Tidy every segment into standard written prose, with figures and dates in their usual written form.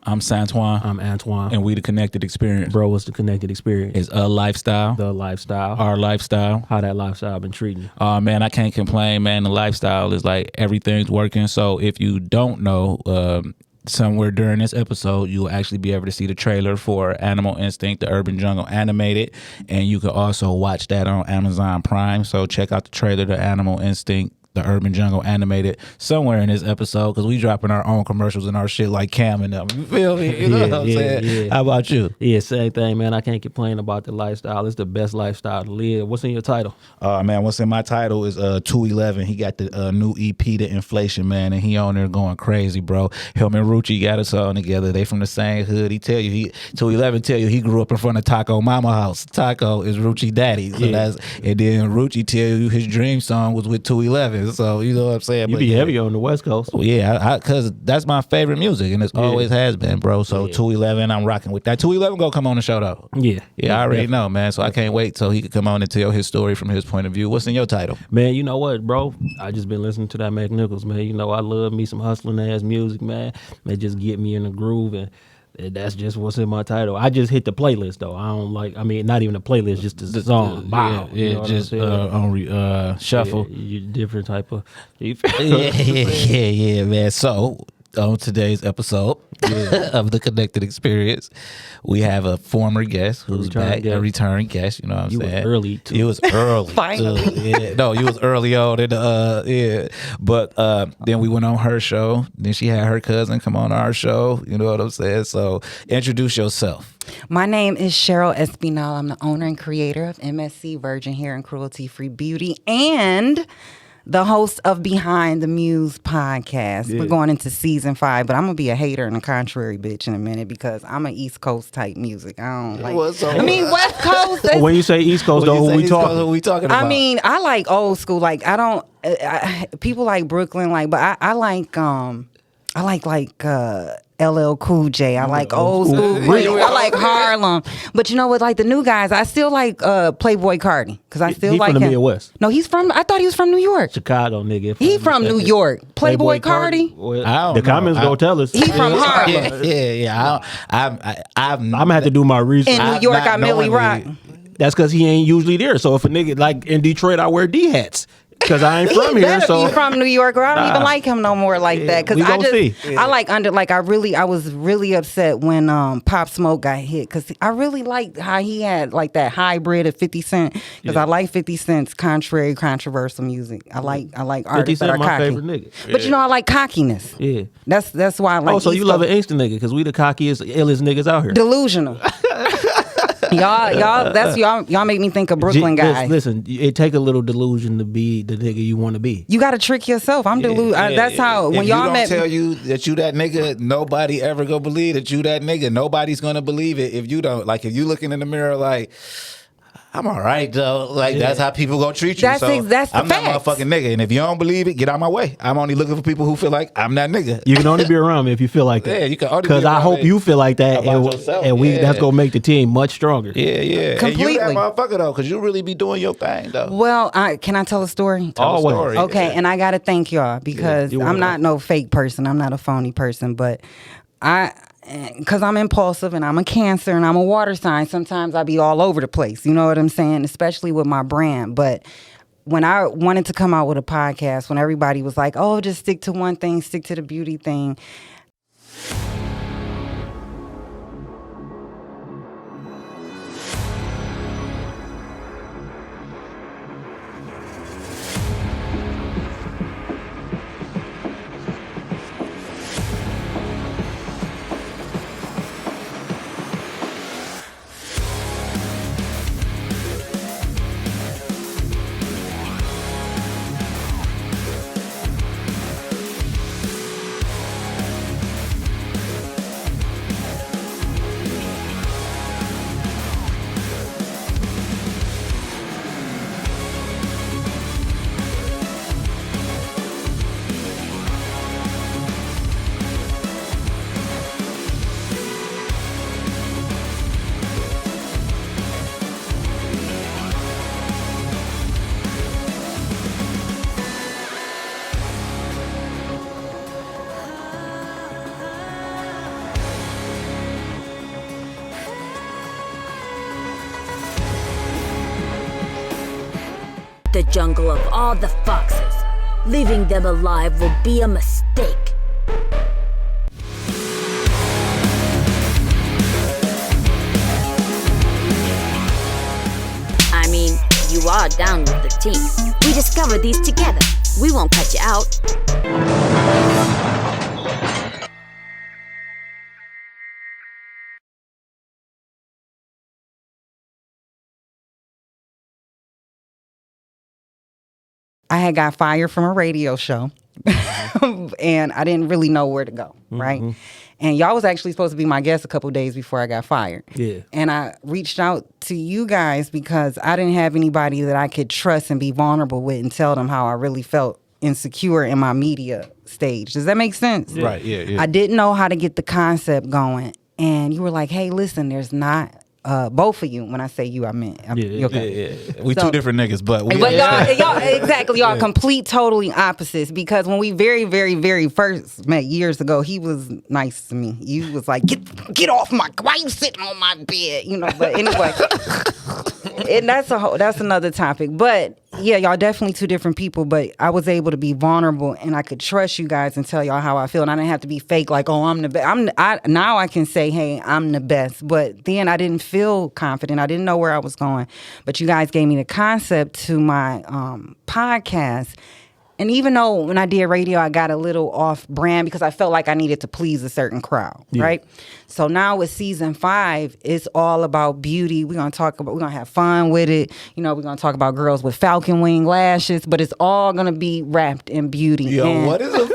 I'm Santoine. I'm Antoine. And we the Connected Experience. Bro, what's the Connected Experience? It's a lifestyle. The lifestyle. Our lifestyle. How that lifestyle been treating you? Oh, man, I can't complain, man. The lifestyle is like everything's working. So if you don't know, somewhere during this episode, you'll actually be able to see the trailer for Animal Instinct, the Urban Jungle animated. And you can also watch that on Amazon Prime. So check out the trailer, the Animal Instinct, the Urban Jungle animated, somewhere in this episode, because we dropping our own commercials and our shit like Cam and them. You feel me? You know what I'm saying? Yeah. How about you? Yeah, same thing, man. I can't complain about the lifestyle. It's the best lifestyle to live. What's in your title? Man, what's in my title is 211. He got the new EP, The Inflation, man, and he on there going crazy, bro. Him and Rucci got a song together. They from the same hood. He tell you, 211 tell you he grew up in front of Taco Mama house. Taco is Rucci daddy. So and then Rucci tell you his dream song was with 211. So you know what I'm saying? You be heavy on the West Coast. Oh, yeah, because that's my favorite music, and it's always has been, bro. So 211, I'm rocking with that. 211 gonna come on the show though. Yeah, I already know, man. So I can't wait till he could come on and tell his story from his point of view. What's in your title? Man, you know what, bro? I just been listening to that Mac Nichols, man. You know, I love me some hustling ass music, man. They just get me in the groove, and that's just what's in my title. I just hit the playlist though. I don't like. I mean, not even the playlist, just the song. Wow, you know just on shuffle. You different type of. Yeah, man. So on today's episode of the Connected Experience, we have a former guest who's back, a return guest. You know what I'm saying? Was early too. You was early. Finally. No, you was early on in the But then we went on her show. Then she had her cousin come on our show. You know what I'm saying? So introduce yourself. My name is Sheryl Espinal. I'm the owner and creator of MSC Virgin Hair and Cruelty Free Beauty and the host of Behind the Muse podcast. We're going into season 5, but I'm gonna be a hater and a contrary bitch in a minute because I'm an East Coast type music. I don't like. I mean West Coast. When you say East Coast, though, who we talking about? I mean, I like old school. Like I don't. People like Brooklyn, like, but I like LL Cool J. I like old school. I like Harlem. But you know what? Like the new guys, I still like Playboy Cardi because I still like from him. the Midwest. No, he's from. I thought he was from New York. Chicago, nigga. He from New York. Playboy Cardi. The comments gonna tell us. He from Harlem. Yeah. I'm gonna have to do my research. In New York, I Millie Rock. That's because he ain't usually there. So if a nigga like in Detroit, I wear D hats. Because I ain't from here, so be from New York, or I don't even like him no more like that. Because I like I was really upset when Pop Smoke got hit because I really liked how he had like that hybrid of 50 Cent. Because I like 50 Cent's controversial music. I like artists that are my cocky. Favorite nigga. But you know I like cockiness. Yeah, that's why I like. Oh, so you love an instant nigga because we the cockiest, illest niggas out here. Delusional. Y'all make me think of Brooklyn guys. Listen, it take a little delusion to be the nigga you want to be. You got to trick yourself. I'm delusional. That's how when if y'all met tell you that you that nigga, nobody ever gonna believe that you that nigga. Nobody's gonna believe it if you don't. Like if you looking in the mirror like, I'm all right though. Like that's how people gonna treat you. That's the I'm not facts. motherfucking nigga. And if you don't believe it, get out my way. I'm only looking for people who feel like I'm that nigga. You can only be around me if you feel like that. Yeah, you can only because I hope you feel like that, and we that's gonna make the team much stronger. Yeah. Completely. And you that motherfucker though, because you really be doing your thing though. Well, can I tell a story? Tell a story. Okay, and I gotta thank y'all because I'm not no fake person. I'm not a phony person, but because I'm impulsive and I'm a Cancer and I'm a water sign, sometimes I be all over the place. You know what I'm saying? Especially with my brand. But when I wanted to come out with a podcast, when everybody was like, oh, just stick to one thing, stick to the beauty thing. the jungle of all the foxes. Leaving them alive will be a mistake. I mean, you are down with the team. We discovered these together. We won't cut you out. I had got fired from a radio show and I didn't really know where to go, right? And y'all was actually supposed to be my guest a couple days before I got fired. Yeah. And I reached out to you guys because I didn't have anybody that I could trust and be vulnerable with and tell them how I really felt insecure in my media stage. Does that make sense? Yeah. Right, yeah. I didn't know how to get the concept going. And you were like, hey, listen, there's not... both of you. When I say you, I meant okay. Yeah. We two different niggas, but we. But y'all exactly. Y'all complete, totally opposites. Because when we very, very, very first met years ago, he was nice to me. You was like, get off my. Why you sitting on my bed? You know. But anyway, and that's another topic. But yeah, y'all definitely two different people. But I was able to be vulnerable, and I could trust you guys and tell y'all how I feel, and I didn't have to be fake. Like, oh, I'm the best. Now I can say, hey, I'm the best. But then I didn't feel confident. I didn't know where I was going. But you guys gave me the concept to my podcast. And even though when I did radio, I got a little off brand because I felt like I needed to please a certain crowd, right? So now with season 5, it's all about beauty. We're gonna have fun with it. You know, we're gonna talk about girls with falcon wing lashes, but it's all gonna be wrapped in beauty. Yo, what is it?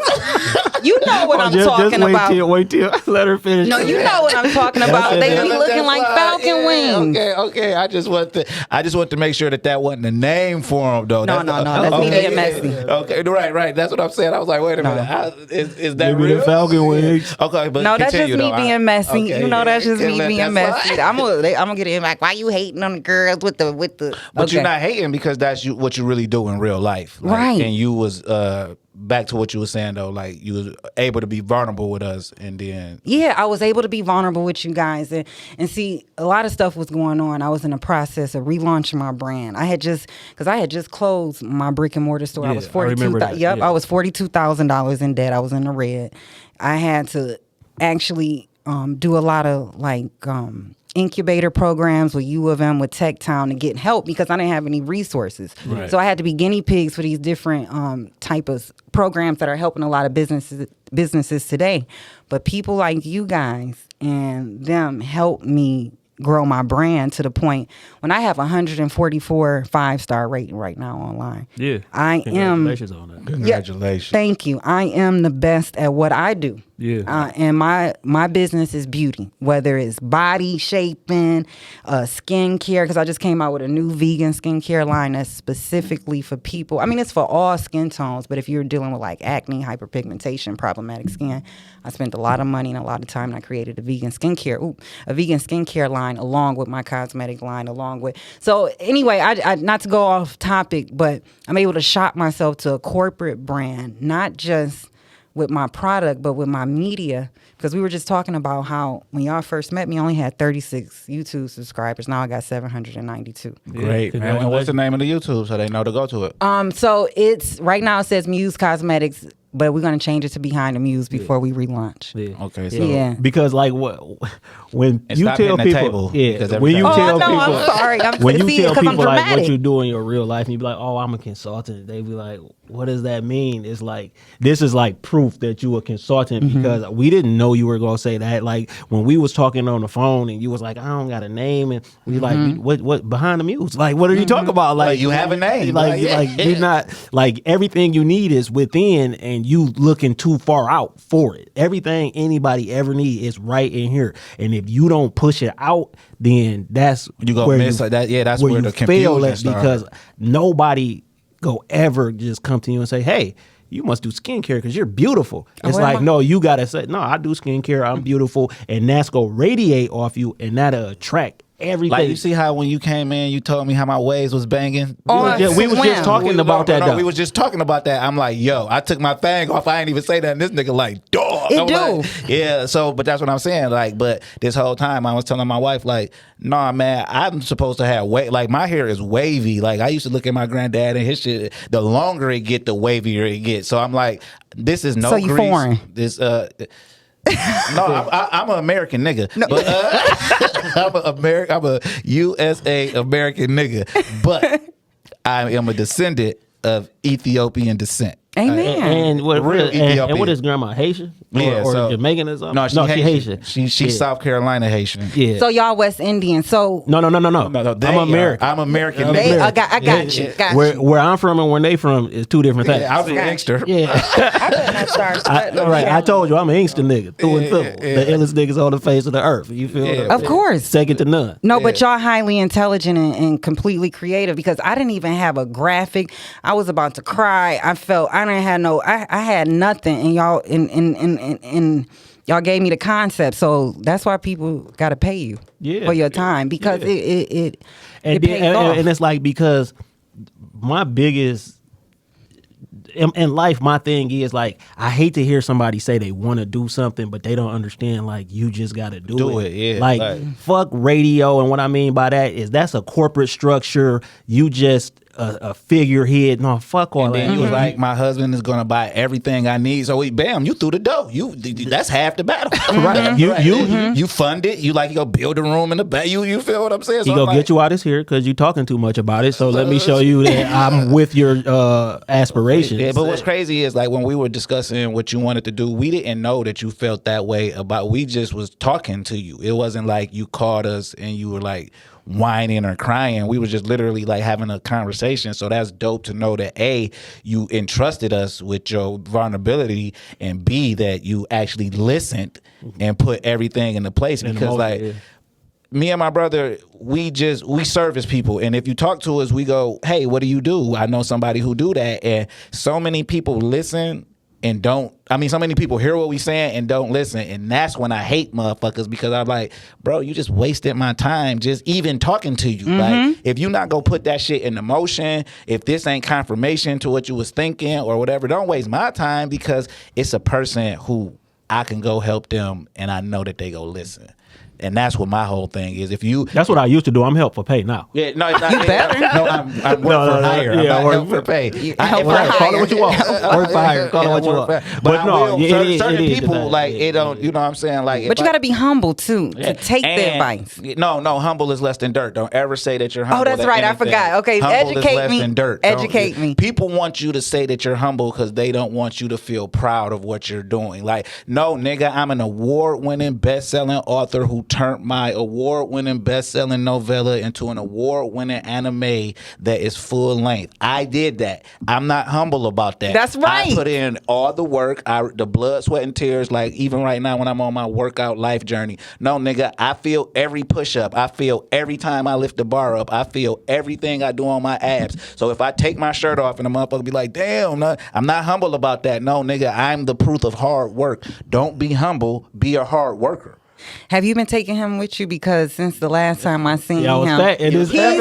You know what I'm talking about. Wait till I let her finish. No, you know what I'm talking about. They be looking like falcon wings. Okay. I just want to make sure that wasn't the name for them, though. No. That's me being messy. Okay, right. That's what I'm saying. I was like, wait a minute. Is that Give me real? the falcon wings. Okay, but no, that's just continue, me being messy. Okay, you know, that's just me being messy. Fine. I'm gonna get in like, why you hating on the girls with the? But you're not hating because that's what you really do in real life, like, right? And you was back to what you were saying though, like you was able to be vulnerable with us, and then I was able to be vulnerable with you guys, and see a lot of stuff was going on. I was in the process of relaunching my brand. I had just closed my brick and mortar store. I was I was $42,000 in debt. I was in the red. I had to actually do a lot of incubator programs with U of M, with Tech Town to get help because I didn't have any resources. Right. So I had to be guinea pigs for these different type of programs that are helping a lot of businesses today. But people like you guys and them helped me grow my brand to the point when I have 144 5-star rating right now online. Yeah. Congratulations on that. Congratulations. Thank you. I am the best at what I do. Yeah. And my business is beauty, whether it's body shaping, skincare, because I just came out with a new vegan skincare line that's specifically for people. I mean, it's for all skin tones, but if you're dealing with like acne, hyperpigmentation, problematic skin, I spent a lot of money and a lot of time, and I created a vegan skincare line along with my cosmetic line, So anyway, I not to go off topic, but I'm able to shop myself to a corporate brand, not just with my product, but with my media. Because we were just talking about how when y'all first met me, I only had 36 YouTube subscribers. Now I got 792. Great, man. And what's the name of the YouTube so they know to go to it? So it's right now it says Muse Cosmetics, but we're gonna change it to Behind the Muse before we relaunch. Yeah. Okay, so because like when you tell people, when you tell people, I'm sorry, when you tell people like what you do in your real life, and you be like, oh, I'm a consultant, they be like, what does that mean? It's like, this is like proof that you a consultant because we didn't know you were gonna say that. Like when we was talking on the phone and you was like, I don't got a name, and we like, what Behind the Muse? Like, what are you talking about? Like you have a name. Like you're not, like everything you need is within, and you looking too far out for it. Everything anybody ever need is right in here, and if you don't push it out, then that's you gonna miss that. Yeah, that's where the confusion starts. Because nobody go ever just come to you and say, hey, you must do skincare because you're beautiful. It's like, no, you gotta say, no, I do skincare, I'm beautiful, and that's gonna radiate off you, and that'll attract everything. Like, you see how when you came in, you told me how my waves was banging? We was just talking about that. No, we was just talking about that. I'm like, yo, I took my thing off. I ain't even say that. And this nigga like, dog. It do. Like, yeah, so, but that's what I'm saying. Like, but this whole time I was telling my wife, like, nah, man, I'm supposed to have like, my hair is wavy. Like, I used to look at my granddad and his shit. The longer it get, the wavier it gets. So I'm like, this is no so you grease. Foreign. This, no, I'm an American nigga. No. But, I'm a USA American nigga. But I am a descendant of Ethiopian descent. Amen. And what is grandma, Haitian? Or Jamaican or something? No, she Haitian. She's South Carolina Haitian. Yeah. So y'all West Indian. So No. I'm American. I'm American. I got you. Where I'm from and where they from is two different things. Yeah, I was a gangster. Yeah. I told you I'm an Inkster nigga through and through. The illest niggas on the face of the earth. You feel me? Of course. Second to none. No, but y'all highly intelligent and completely creative, because I didn't even have a graphic. I was about to cry. I had nothing, and y'all and y'all gave me the concept. So that's why people got to pay you for your time, because it pays off. And it's like, because my biggest in life, my thing is, like, I hate to hear somebody say they want to do something, but they don't understand, like, you just got to do it. Yeah. Like, fuck radio. And what I mean by that is that's a corporate structure. You just a figurehead. No, fuck all that. And you was like, my husband is gonna buy everything I need. So bam, you threw the dough. That's half the battle. Right. You fund it. You go build a room in the back. You feel what I'm saying? So he gonna get you out of here because you talking too much about it. So let me show you that I'm with your aspirations. Yeah, but what's crazy is, like, when we were discussing what you wanted to do, we didn't know that you felt that way about. We just was talking to you. It wasn't like you called us and you were like whining or crying. We was just literally like having a conversation. So that's dope to know that A, you entrusted us with your vulnerability, and B, that you actually listened and put everything into place. Because me and my brother, we service people, and if you talk to us, we go, hey, what do you do? I know somebody who do that. And so many people listen and so many people hear what we saying and don't listen. And that's when I hate motherfuckers, because I'm like, bro, you just wasted my time just even talking to you. Like, if you not gonna put that shit into motion, if this ain't confirmation to what you was thinking or whatever, don't waste my time, because it's a person who I can go help them and I know that they go listen. And that's what my whole thing is. That's what I used to do. I'm help for pay now. Yeah, no, it's not. You better. No, I'm work for hire. I'm not help for pay. Call it what you want. Work for hire. Call it what you want. But no, certain people, like, it don't. You know what I'm saying? Like, but you got to be humble too to take the advice. No, humble is less than dirt. Don't ever say that you're humble. Oh, that's right. I forgot. Okay, humble educate is less me. Than dirt. Educate me. People want you to say that you're humble because they don't want you to feel proud of what you're doing. Like, no, nigga, I'm an award-winning, best-selling author who turned my award-winning, best-selling novella into an award-winning anime that is full length. I did that. I'm not humble about that. That's right. I put in all the work, the blood, sweat, and tears. Like, even right now when I'm on my workout life journey. No, nigga, I feel every push-up. I feel every time I lift the bar up. I feel everything I do on my abs. So if I take my shirt off and the motherfucker be like, damn, I'm not humble about that. No, nigga, I'm the proof of hard work. Don't be humble. Be a hard worker. Have you been taking him with you? Because since the last time I seen him, he's slim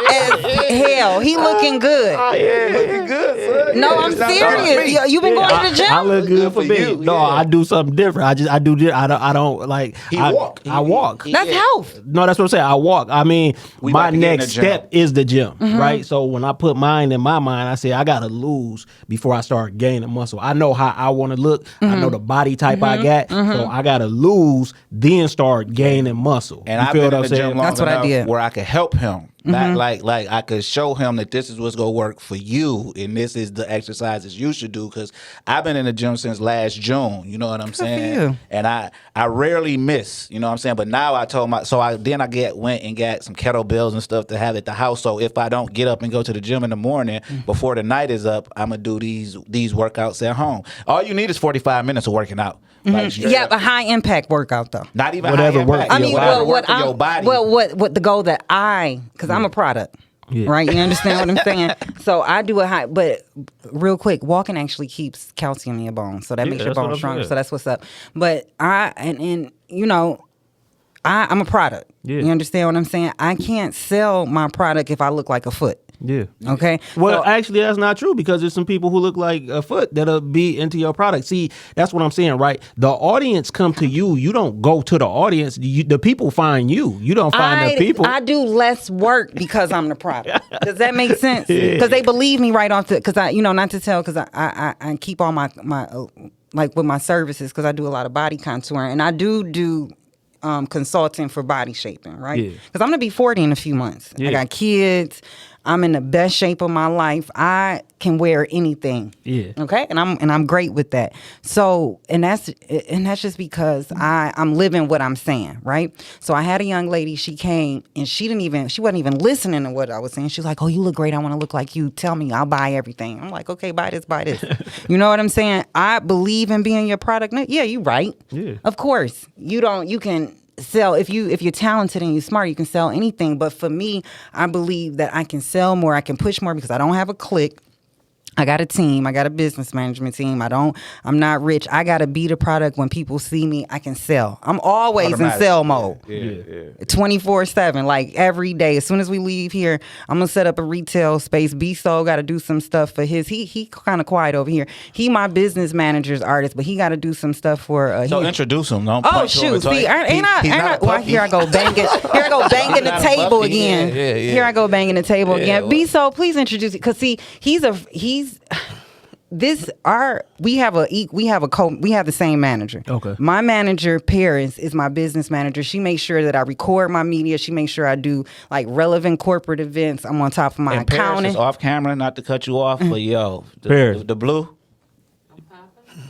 as hell. He looking good. Yeah, looking good, son. No, I'm serious. You been going to the gym? I look good for me. No, I do something different. I don't like. I walk. That's health. No, that's what I'm saying. I walk. I mean, my next step is the gym, right? So when I put mine in my mind, I say I gotta lose before I start gaining muscle. I know how I want to look. I know the body type I got, so I gotta lose, then start gaining muscle. And you I've feel been what in the gym long That's what I enough did. where I could help him. Like I could show him that this is what's gonna work for you, and this is the exercises you should do. Because I've been in the gym since last June. You know what I'm saying? for you. And I rarely miss. You know what I'm saying? But now I told went and got some kettlebells and stuff to have at the house. So if I don't get up and go to the gym in the morning before the night is up, I'm gonna do these workouts at home. All you need is 45 minutes of working out. Like, Yeah, a high impact workout though. not even Whatever high impact. works. I mean, Whatever what work for your body. what the goal that because I'm a product. Yeah. Right, you understand what I'm saying? So I do a high, but real quick, walking actually keeps calcium in your bones, so that makes your that's what bones I'm stronger. saying. So that's what's up. But and you know, I'm a product. Yeah. You understand what I'm saying? I can't sell my product if I look like a foot. Yeah. Okay. Well, actually, that's not true because there's some people who look like a foot that'll be into your product. See, that's what I'm saying, right? The audience come to you. You don't go to the audience. The people find you. You don't find the people. I do less work because I'm the product. Does that make sense? Because they believe me right off. Because I, not to tell. Because I keep all my like with my services because I do a lot of body contouring and I do. Consulting for body shaping, right? Because I'm gonna be 40 in a few months. I got kids. I'm in the best shape of my life. I can wear anything. Yeah. Okay. And I'm great with that. So and that's just because I'm living what I'm saying, right? So I had a young lady. She came and she wasn't even listening to what I was saying. She was like, "Oh, you look great. I want to look like you. Tell me, I'll buy everything." I'm like, "Okay, buy this, buy this." You know what I'm saying? I believe in being your product. Yeah, you're right. Yeah. Of course, you can sell if you're talented and you're smart, you can sell anything. But for me, I believe that I can sell more, I can push more because I don't have a clique. I got a team. I got a business management team. I'm not rich. I got to be the product. When people see me, I can sell. I'm always in sell mode. 24/7, like every day. As soon as we leave here, I'm going to set up a retail space. B-So got to do some stuff for his. He kind of quiet over here. He my business manager's artist, but he got to do some stuff for. So introduce him. Don't oh, shoot. See, here I go banging. Here I go banging the table again. Here I go banging the table again. B-So, please introduce it. Because see, we have the same manager. Okay. My manager, Paris, is my business manager. She makes sure that I record my media. She makes sure I do like relevant corporate events. I'm on top of my accounting. Paris is off camera, not to cut you off, but the blue.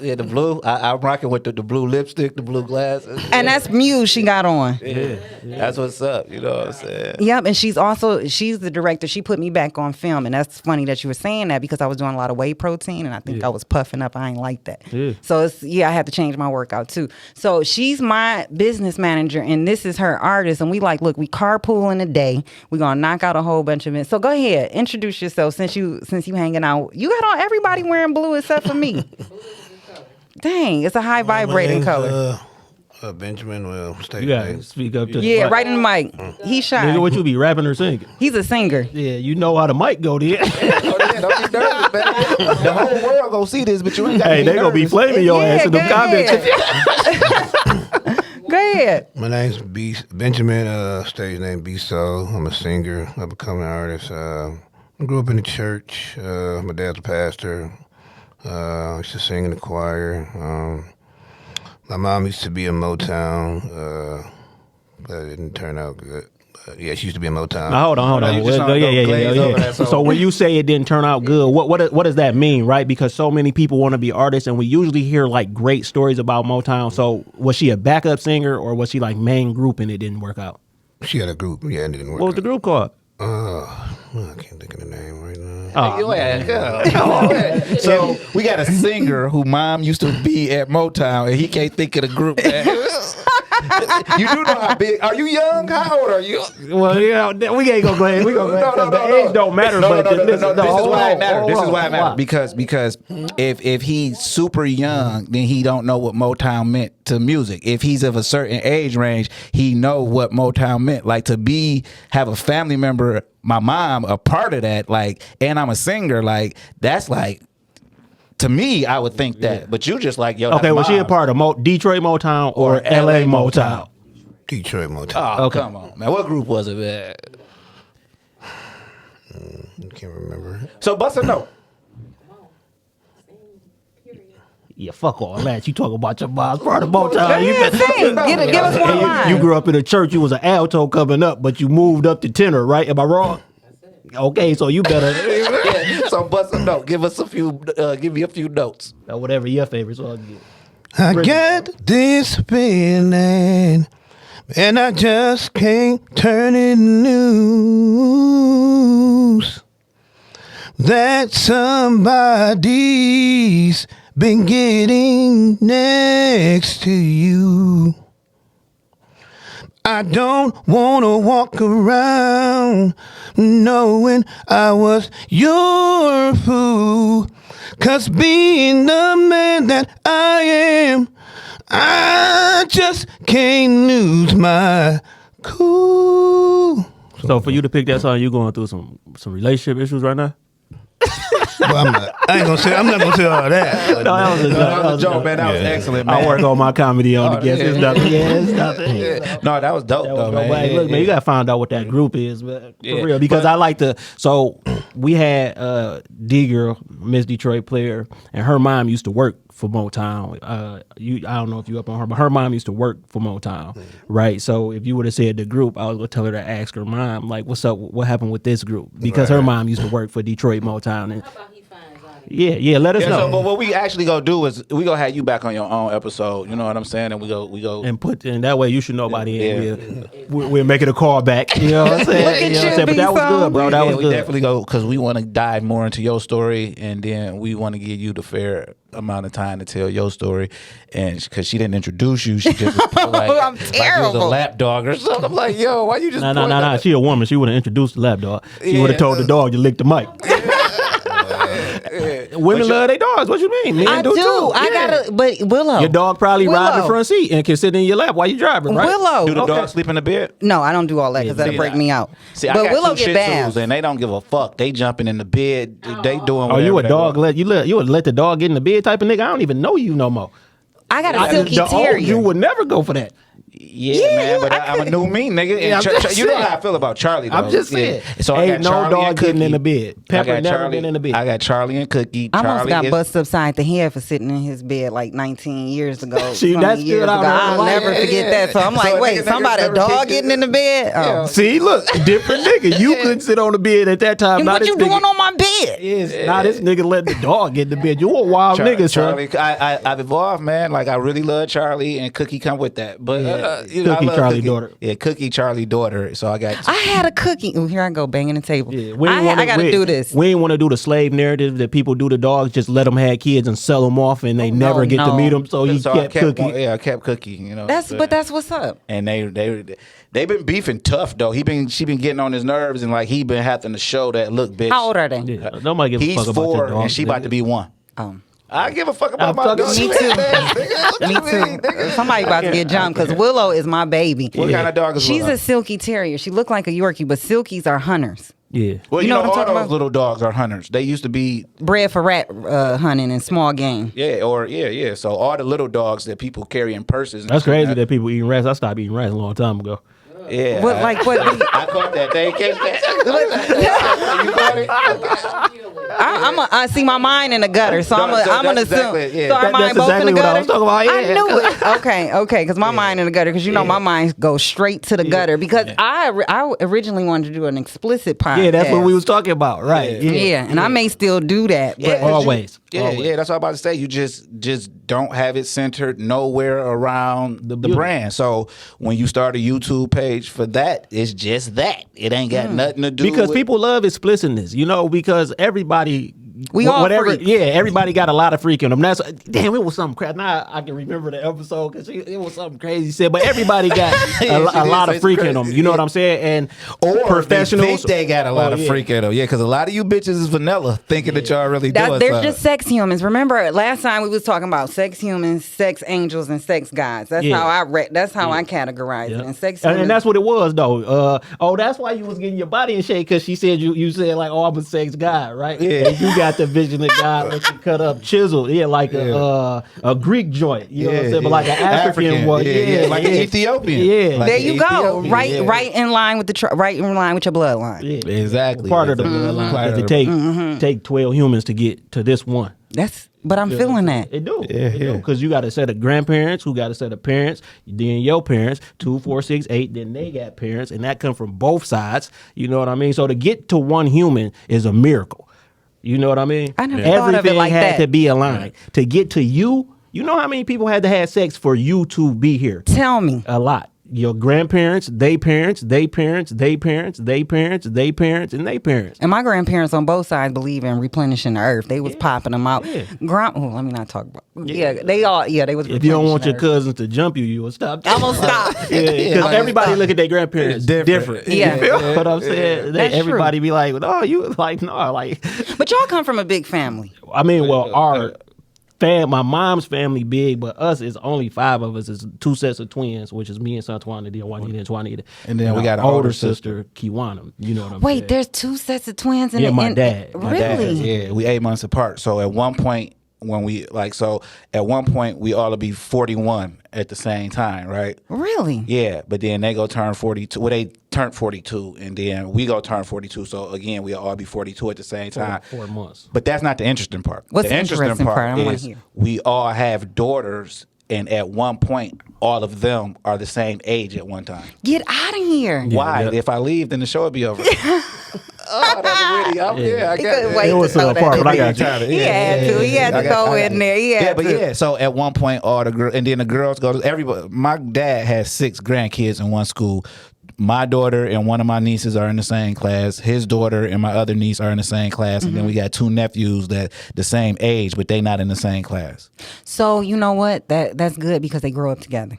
Yeah, the blue. I'm rocking with the blue lipstick, the blue glasses. And that's Muse she got on. Yeah. That's what's up. You know what I'm saying? Yep, and she's the director. She put me back on film. And that's funny that you were saying that because I was doing a lot of whey protein and I think I was puffing up. I ain't like that. Yeah. So I had to change my workout too. So she's my business manager and this is her artist. And we look, we carpool a day. We're gonna knock out a whole bunch of events. So go ahead, introduce yourself since you hanging out. You got on everybody wearing blue except for me. Dang, it's a high vibrating color. Benjamin, stay. You gotta speak up to the mic. Right in the mic. He shy. Nigga, what you be rapping or singing? He's a singer. Yeah, you know how the mic go there. Don't be nervous, man. The whole world gonna see this, but you ain't got Hey, they gonna be flaming your ass in them comments. Go ahead. My name's Benjamin, stage name B-So. I'm a singer, up and coming artist. I grew up in the church. My dad's a pastor. I used to sing in the choir. My mom used to be in Motown. That didn't turn out good. She used to be in Motown. Now, hold on. Yeah. So when you say it didn't turn out good, what does that mean, right? Because so many people want to be artists, and we usually hear like great stories about Motown. So was she a backup singer, or was she like main group and it didn't work out? She had a group, and it didn't work out. What was the group called? I can't think of the name right now. So we got a singer who mom used to be at Motown, and he can't think of the group. You do know how big. Are you young? How old are you? Well, we ain't gonna go ahead. We gonna go ahead. Age don't matter. This is why it matters. This is why it matters because if he's super young, then he don't know what Motown meant to music. If he's of a certain age range, he know what Motown meant. Like have a family member, my mom, a part of that. Like, and I'm a singer. Like that's like. To me, I would think that, but you just like, yo. Okay, was she a part of Detroit Motown or LA Motown? Detroit Motown. Oh, okay. Come on, man. What group was it, man? I can't remember. So, bust a note. Yeah, fuck all that. You talk about your mom's part of Motown. Give us one line. You grew up in a church. You was an alto coming up, but you moved up to tenor, right? Am I wrong? Okay, so you better. So bust a note. Give us a few. Give me a few notes. Whatever your favorite song is. I get this feeling, and I just can't turn it loose. That somebody's been getting next to you. I don't want to walk around knowing I was your fool. 'Cause being the man that I am, I just can't lose my cool. So for you to pick that song, you going through some relationship issues right now? Well, I'm not gonna say all that. No, that was a joke, man. That was excellent, man. I work on my comedy on the guest. It's nothing. Yeah, it's nothing. No, that was dope, though, man. Hey, look, man, you gotta find out what that group is, man. For real, because I like to. So we had D Girl, Miss Detroit player, and her mom used to work for Motown. I don't know if you up on her, but her mom used to work for Motown, right? So if you would have said the group, I was gonna tell her to ask her mom, like, what's up? What happened with this group? Because her mom used to work for Detroit Motown. And yeah, let us know. So, but what we actually gonna do is we gonna have you back on your own episode. You know what I'm saying? And we go and that way you should know by the end. We'll make it a call back. You know what I'm saying? Look at you, But that was good, bro. That was we good. definitely go because we want to dive more into your story, and then we want to give you the fair amount of time to tell your story. And because she didn't introduce you, she just was like, I'm like you was a terrible. lap dog or something. I'm like, yo, why you just No. She a woman. She would have introduced the lap dog. She would have told the dog to lick the mic. Women love their dogs. What you mean? Men I do do. too. I Yeah. gotta. But Willow, Your dog probably ride in the Willow. front seat and can sit in your lap while you driving, right? Willow. Do the dog sleep in the bed? No, I don't do all that because that'll See, break me out. See, I but got Willow two get Shih baths. Tzus, and they don't give a fuck. They jumping in the bed. They doing. Oh, you a whatever they dog? want. You would let the dog get in the bed type of nigga? I don't even know you no more. I got a silky The old terrier. you would never go for that. Yeah, man, but I'm a new me, nigga. And Yeah, I'm just you know saying. how I feel about Charlie, though. I'm just saying. Yeah. So I Ain't got no Charlie dog and getting in Cookie. the bed. I Pepper got never Charlie, been in the bed. I got Charlie and Cookie. I almost Charlie got is- busted upside the head for sitting in his bed like 19 years ago. See, 20 that's years good. ago. I'll Like, never forget that. So I'm So like, a wait, nigga somebody, a never dog kicked getting it. in the bed? Oh. See, look, different nigga. You couldn't sit on the bed at that time. And Now what this you nigga, doing on my bed? Now this nigga letting the dog get in the bed. You a wild nigga, son. Charlie, I've evolved, man. Like I really love Charlie and Cookie come with that. But you know, Cookie, I love Charlie, Cookie. daughter. Yeah, Cookie, Charlie, daughter. So I got. I had a cookie. Oh, here I go banging the table. Yeah, I gotta do this. We ain't want to do the slave narrative that people do to dogs. Just let them have kids and sell them off, and they never get to no. meet them. So you So I kept Cookie. Yeah, I kept Cookie. You know, But that's what's up. and they've been beefing tough though. She been getting on his nerves, and like he been having to show that look, bitch. How old are they? Yeah, nobody give a He's fuck about 4 your dog. and she about to be 1. I give a fuck about I'm my talking- dog. Me too. Me too. Somebody about to get jumped because Willow is my baby. What kind of dog is She's Willow? a silky terrier. She looked like a Yorkie, but silkies are hunters. Yeah. Well, You know what I'm all talking those about? little dogs are hunters. They used to be, Bred for rat hunting and small game. yeah. So all the little dogs that people carry in purses. And That's shit, crazy that people eating rats. I stopped eating rats a long time ago. Yeah. What I caught that. They catch that. You caught it? I see my mind in the gutter, so I'm gonna that's assume. exactly- yeah. So our That's mind both exactly in the what I gutter. was talking about, yeah. I knew it. Okay, because my mind in the gutter, because you know my mind goes straight to the gutter. Because I originally wanted to do an explicit podcast. Yeah, that's what we was talking about, right? Yeah, and I may still do that, but Always. Yeah, that's what I'm about to say. You just don't have it centered nowhere around the brand. So when you start a YouTube page for that, it's just that. It ain't got nothing to do Because with people love explicitness, because everybody. We all freak. Yeah, everybody got a lot of freak in them. That's damn. It was something crazy. Now I can remember the episode because it was something crazy said. But everybody got a lot of freak in them. You know what I'm saying? And or professionals, they got a lot of freak in them. Yeah, because a lot of you bitches is vanilla thinking that y'all really doing they're something. just sex humans. Remember last time we was talking about sex humans, sex angels, and sex gods. That's how I That's how I categorize it. And sex humans, and that's what it was though. That's why you was getting your body in shape because she said you said like, I'm a sex guy, right? Yeah. And you got the vision of God that you cut up chisel, like a Greek joint, you know what I'm saying? But like an African one, like an Ethiopian. Yeah. Like there an you go. Ethiopian. Right in line with right in line with your bloodline. Yeah. Exactly. Part of the bloodline. Part of It take 12 humans to get to this one. But I'm feeling that. It do. Because you got a set of grandparents who got a set of parents, then your parents, 2, 4, 6, 8, then they got parents, and that come from both sides. You know what I mean? So to get to one human is a miracle. You know what I mean? I never thought of it like had that. to be aligned. To get to you, you know how many people had to have sex for you to be here? Tell me. A lot. Your grandparents, they parents, they parents, they parents, they parents, they parents, and they parents. And my grandparents on both sides believe in replenishing the earth. They was popping them out. Yeah. Let me not talk about. Yeah, they all. Yeah, they was. If you don't want your replenishing cousins to jump you, you will stop. I'm gonna stop. Because everybody look at their grandparents different. Yeah. You feel what I'm saying? That's Everybody true. be like, "Oh, you like no, like." But y'all come from a big family. I mean, well, my mom's family big, but us is only 5 of us. It's 2 sets of twins, which is me and Santoine and Juanita. And then we got an older sister, Kiwana. You know what I'm saying? Wait, there's 2 sets of twins in my dad. Really? Yeah, we 8 months apart. So at one point when we we all will be 41 at the same time, right? Really? Yeah, but then they go turn 42. Well, they turn 42, and then we go turn 42. So again, we'll all be 42 at the same time. 4 months. But that's not the interesting part. What's the interesting part I wanna is hear. we all have daughters, and at one point, all of them are the same age at one time. Get out of here. Why? yeah. If I leave, then the show will be over. Oh, that's really, I He got couldn't it. wait It was to throw to the part, that but I in got there. you. He had to go in there. He had to. Yeah. So at one point, all the girls, and then the girls go to everybody. My dad has 6 grandkids in one school. My daughter and one of my nieces are in the same class. His daughter and my other niece are in the same class, and then we got 2 nephews that the same age, but they not in the same class. So you know what? That's good because they grow up together.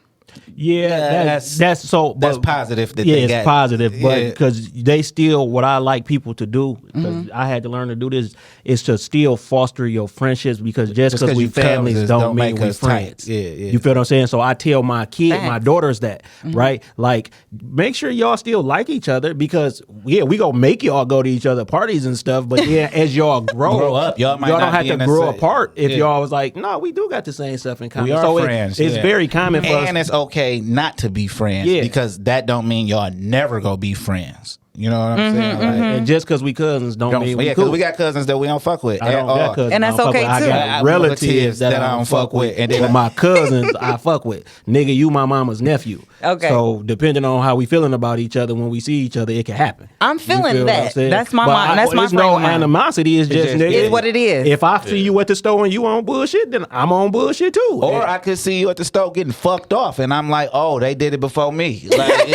Yeah, that's so. That's positive. That yeah, they it's got, positive, but yeah. because they still, what I like people to do, because I had to learn to do this, is to still foster your friendships. Because just because we you families cousins don't don't mean make we us tight. friends. Yeah. You feel what I'm saying? So I tell my Facts. my daughters that, right? Like, make sure y'all still like each other, because we gonna make y'all go to each other parties and stuff. But yeah, as y'all grow up, y'all might don't not have be to in the grow same- apart. If Yeah. y'all was like, no, we do got the same stuff in common. We are so friends. It's yeah. very common for us. And it's okay not to be friends, Yeah. because that don't mean y'all never go be friends. You know what I'm saying? Like, And just because we cousins don't mean we yeah, because cool. we got cousins that we don't fuck with. I don't at got all. cousins. And I that's don't fuck okay, with. I too. got relatives that I don't fuck with. And then But my cousins I fuck with. Nigga, you my mama's nephew. Okay. So depending on how we feeling about each other when we see each other, it can happen. I'm You feeling feel what that. I'm saying? That's my But mind. That's my there's frame no of mind. animosity. It's just nigga. It's what it is. If I see you at the store and you on bullshit, then I'm on bullshit too. Or I could see you at the store getting fucked off, and I'm like, oh, they did it before me. Like,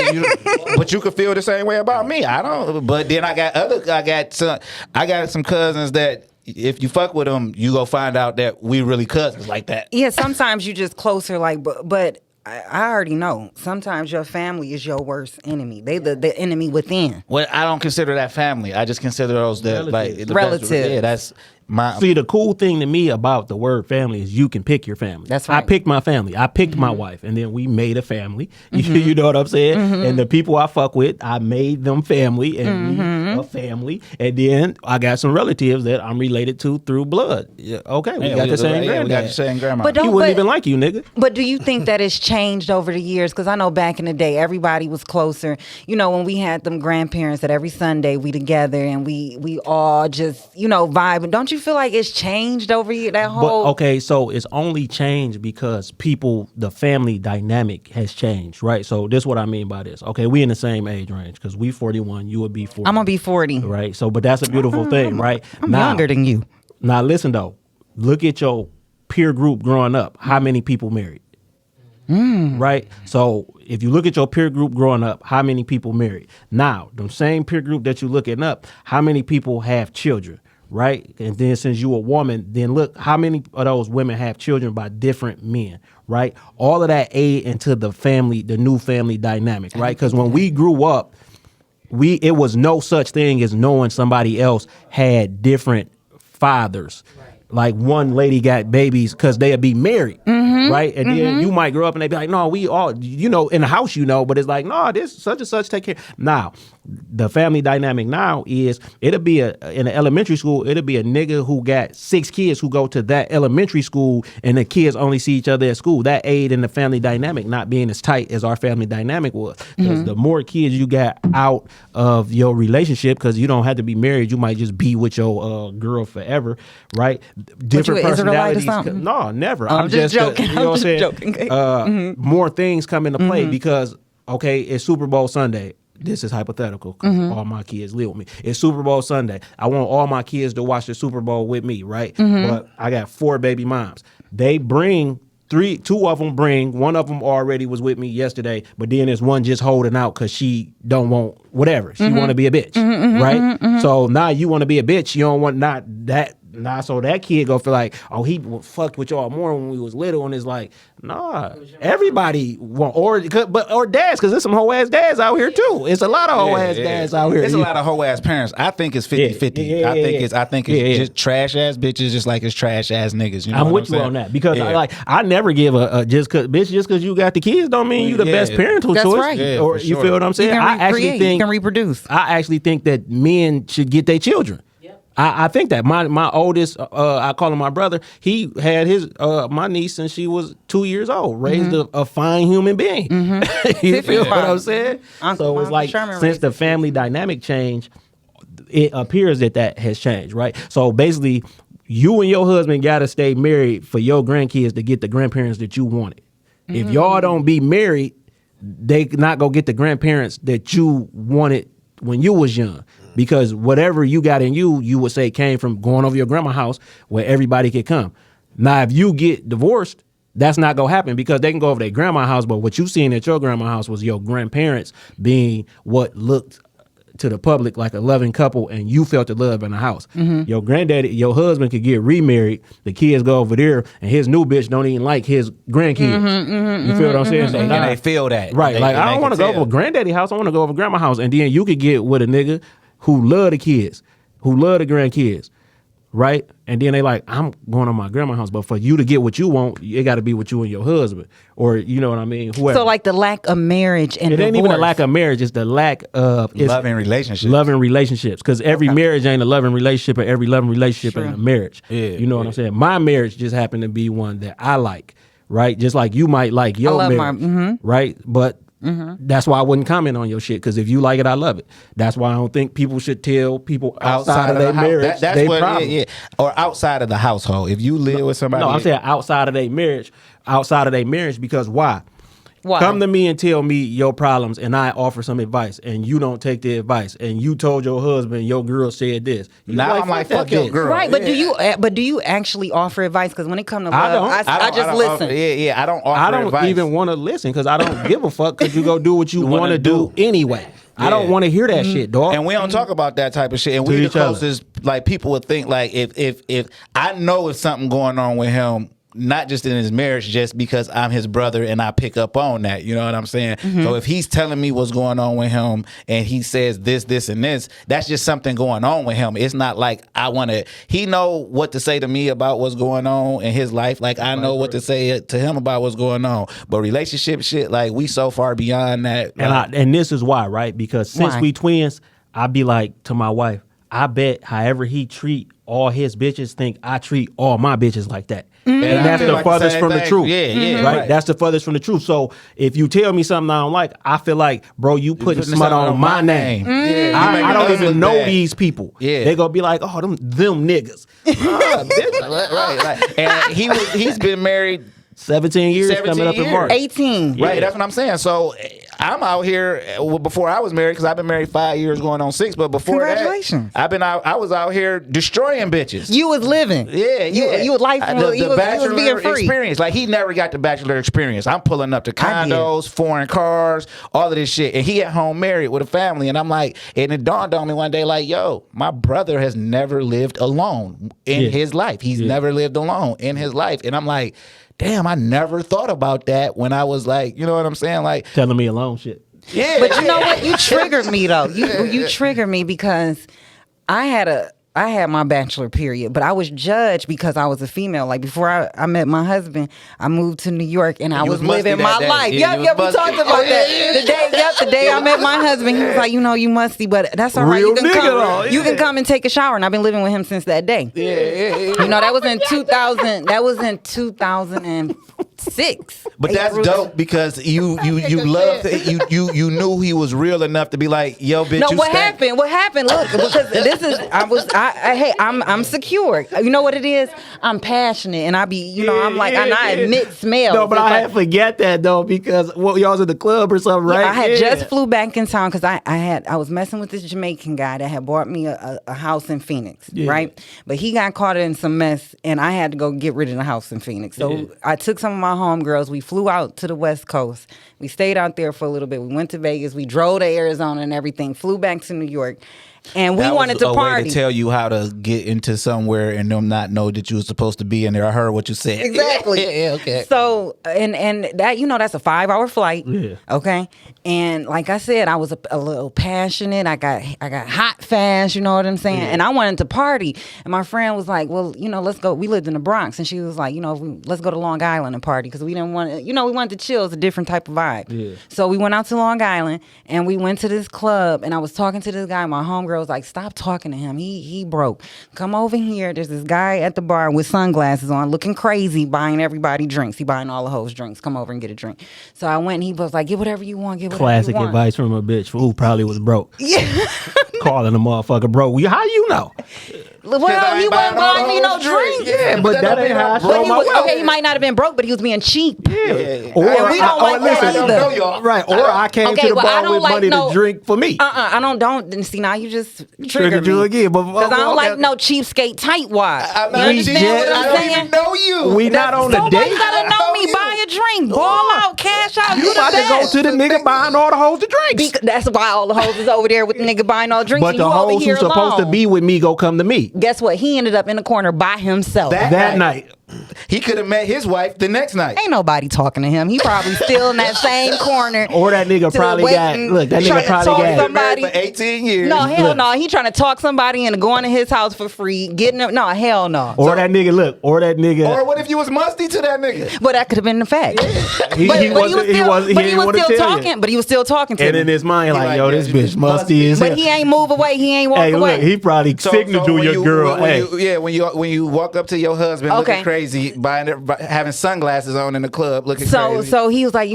but you could feel the same way about me. I don't. But then I got some cousins that if you fuck with them, you go find out that we really cousins like that. Yeah, sometimes you just closer, like, but I already know. Sometimes your family is your worst enemy. They the enemy within. Well, I don't consider that family. I just consider those that Relatives. like Relatives. Yeah, that's my. See, the cool thing to me about the word family is you can pick your family. That's I right. picked my family. I picked my wife, and then we made a family. You know what I'm saying? And the people I fuck with, I made them family, and we a family. And then I got some relatives that I'm related to through blood. Yeah, okay, we got the same yeah, we got the granddad. same grandma. But He don't- wouldn't but- even like you, nigga. But do you think that it's changed over the years? Because I know back in the day, everybody was closer. You know, when we had them grandparents that every Sunday we together and we all just, vibe. Don't you feel like it's changed over here? That whole But okay, so it's only changed because the family dynamic has changed, right? So this is what I mean by this. Okay, we in the same age range because we 41, you would be 40. I'm gonna be 40. right. So, but that's a beautiful thing, right? I'm younger than you. Now, listen though. Look at your peer group growing up. How many people married? Right. So, if you look at your peer group growing up, how many people married? Now, the same peer group that you're looking up, how many people have children? Right. And then since you a woman, then look how many of those women have children by different men. Right. All of that aid into the family, the new family dynamic. Right. Because when we grew up, it was no such thing as knowing somebody else had different fathers. Like one lady got babies because they'd be married, right? And then you might grow up and they'd be like, no, we all, in the house, but it's like, no, this such and such take care. Now, the family dynamic now is it'll be in an elementary school, it'll be a nigga who got 6 kids who go to that elementary school and the kids only see each other at school. That aid in the family dynamic not being as tight as our family dynamic was. Because the more kids you got out of your relationship, because you don't have to be married, you might just be with your girl forever, right? Different you an Israelite or personalities. something? No, never. I'm just joking. You know I'm what I'm just saying? joking. More things come into play because, okay, it's Super Bowl Sunday. This is hypothetical because all my kids live with me. It's Super Bowl Sunday. I want all my kids to watch the Super Bowl with me, right? But I got 4 baby moms. They bring 2 of them bring. One of them already was with me yesterday, but then there's one just holding out because she don't want whatever. She want to be a bitch, right? So now you want to be a bitch. You don't want not that Nah, so that kid go feel like, oh, he fucked with y'all more when we was little, and it's like, nah, everybody want or dads, because there's some hoe ass dads out here too. It's a lot of hoe ass dads out here. It's a lot of hoe ass parents. I think it's 50-50. I think it's just trash ass bitches, just like it's trash ass niggas. You know I'm with you on that because I never give a just because you got the kids don't mean you the best parental choice. Right. Yeah, or you feel what I'm saying? I actually think you can reproduce. I actually think that men should get their children. I think that my oldest, I call him my brother. He had his my niece since she was 2 years old. Raised a fine human being. You feel what I'm saying? So it's like since the family dynamic changed, it appears that has changed, right? So basically, you and your husband got to stay married for your grandkids to get the grandparents that you wanted. If y'all don't be married, they not go get the grandparents that you wanted when you was young. Because whatever you got in you would say came from going over your grandma's house where everybody could come. Now, if you get divorced, that's not going to happen because they can go over their grandma's house, but what you seen at your grandma's house was your grandparents being what looked to the public like a loving couple, and you felt the love in the house. Your granddaddy, your husband could get remarried, the kids go over there, and his new bitch don't even like his grandkids. You feel what I'm saying? So and they feel that. Right. I don't want to go over granddaddy house, I want to go over grandma's house, and then you could get with a nigga who love the kids, who love the grandkids, right? And then they like, I'm going to my grandma's house, but for you to get what you want, it got to be with you and your husband, or you know what I mean? Whoever. So like the lack of marriage and it ain't divorce. even a lack of marriage; it's the lack of loving relationships. Loving relationships, because every marriage ain't a loving relationship, and every loving relationship ain't a marriage. You know what I'm saying? My marriage just happened to be one that I like, right? Just like you might like your marriage, right? But that's why I wouldn't comment on your shit, because if you like it, I love it. That's why I don't think people should tell people outside of their marriage that's what, or outside of the household. If you live with somebody, no, I'm saying outside of their marriage, because why? Why? Come to me and tell me your problems, and I offer some advice, and you don't take the advice, and you told your husband your girl said this. Now I'm like, fuck your girl. Right, but do you actually offer advice? Because when it comes to love, I just listen. I don't offer I don't advice. even want to listen because I don't give a fuck, because you go do what you want to do anyway. I don't want to hear that shit, dog. And we don't talk about that type of shit. And we the closest, like, people would think, like, if I know if something going on with him, not just in his marriage, just because I'm his brother and I pick up on that. You know what I'm saying? So if he's telling me what's going on with him and he says this, and this, that's just something going on with him. It's not like he know what to say to me about what's going on in his life. Like, I know what to say to him about what's going on. But relationship shit, like, we so far beyond that. And this is why, right? Because since we twins, I be like to my wife, I bet however he treat all his bitches, think I treat all my bitches like that. And that's the furthest from the truth. Right? That's the furthest from the truth. So if you tell me something I don't like, I feel like, bro, you putting smut on my name. I don't even know these people. They gonna be like, oh, them niggas. Right. And he's been married 17 years coming up in March. 18. Right, that's what I'm saying. So I'm out here before I was married, because I've been married 5 years going on 6, but before Congratulations. that, I was out here destroying bitches. You was living. You was life. The bachelor being free. experience. Like, he never got the bachelor experience. I'm pulling up to condos, foreign cars, all of this shit. And he at home married with a family. And I'm like, and it dawned on me one day, like, yo, my brother has never lived alone in his life. He's never lived alone in his life. And I'm like, damn, I never thought about that when I was like, you know what I'm saying? Like, telling me alone shit. Yeah. But you know what? You triggered me though. You triggered me because I had my bachelor period, but I was judged because I was a female. Like, before I met my husband, I moved to New York and I was living my life. Yep, we talked about that. The day I met my husband, he was like, you musty, but that's all right. You can come and take a shower. And I've been living with him since that day. You know, that was in 2000. That was in 2006. But that's dope, because you loved it. You knew he was real enough to be like, yo, bitch. No, what happened? Look, because this is I'm secure. You know what it is? I'm passionate, and I be, I'm like, and I admit smells. No, but I forget that though, because y'all was at the club or something, right? Yeah, I had just flew back in town because I was messing with this Jamaican guy that had bought me a house in Phoenix, right? But he got caught in some mess, and I had to go get rid of the house in Phoenix. So I took some of my homegirls. We flew out to the West Coast. We stayed out there for a little bit. We went to Vegas. We drove to Arizona and everything. Flew back to New York. And we wanted to party. Way to tell you how to get into somewhere and them not know that you were supposed to be in there. I heard what you said. Exactly. Yeah, okay. So and that that's a 5-hour flight. Yeah. Okay. And like I said, I was a little passionate. I got hot fast. You know what I'm saying? Yeah. And I wanted to party. And my friend was like, "Well, let's go." We lived in the Bronx, and she was like, "Let's go to Long Island and party," because we didn't want to. We wanted to chill. It's a different type of vibe. Yeah. So we went out to Long Island, and we went to this club, and I was talking to this guy. My homegirl was like, "Stop talking to him. He broke. Come over here. There's this guy at the bar with sunglasses on, looking crazy, buying everybody drinks. He buying all the hoes drinks. Come over and get a drink." So I went, and he was like, "Get whatever you want. Get whatever Classic you want." advice from a bitch who probably was broke. Yeah. Calling a motherfucker broke. How you know? Well, he wasn't buying me no drink. Yeah, but that ain't how I show my wealth. Okay, he might not have been broke, but he was being cheap. Yeah. Or we don't like that either. Right. Or I came to the bar with money to drink for me. I don't. See, now you just triggered you me. again. Because I don't like no cheapskate tightwad. I don't even know you. We not on the date. Somebody gotta know me. Buy a drink. Ball out. Cash out. You about to go to the nigga buying all the hoes the drinks. That's why all the hoes is over there with the nigga buying all the drinks. But the hoes who's supposed to be with me go come to me. Guess what? He ended up in the corner by himself. That night. He could have met his wife the next night. Ain't nobody talking to him. He probably still in that same corner. Or that nigga probably got somebody for 18 years. No, hell no. He trying to talk somebody into going to his house for free, getting them. No, hell no. Or that nigga. Or what if you was musty to that nigga? But that could have been the fact. He was still talking to and me. in his mind, like, yo, this bitch musty as hell. But he ain't move away. He ain't walk away. Look, he probably signaled to your girl. When you walk up to your husband looking crazy, having sunglasses on in the club, looking crazy. So he was like,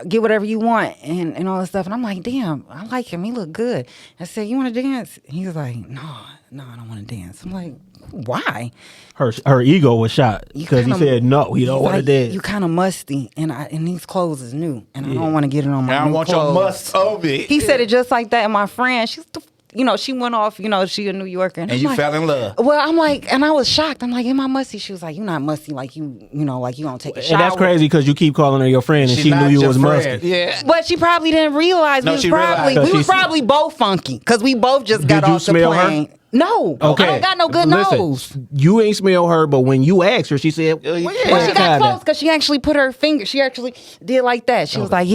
get whatever you want and all that stuff. And I'm like, damn, I like him. He look good. I said, you want to dance? He was like, no, I don't want to dance. I'm like, why? Her ego was shot because he said no, he don't want to dance. You kind of musty, and these clothes is new, and I don't want to get it on my. I don't want clothes. your must on me. He said it just like that. And my friend, she went off, she a New Yorker. And you fell in love. Well, I'm like, and I was shocked. I'm like, am I musty? She was like, you're not musty like like you don't take a shower. And that's crazy because you keep calling her your friend and she knew you was musty. Yeah. But she probably didn't realize we was probably both funky because we both just got off the plane. Her? No. Okay. I don't got no good nose. You ain't smell her, but when you asked her, she said, well, she got close because she actually put her finger, she actually did like that. She was like,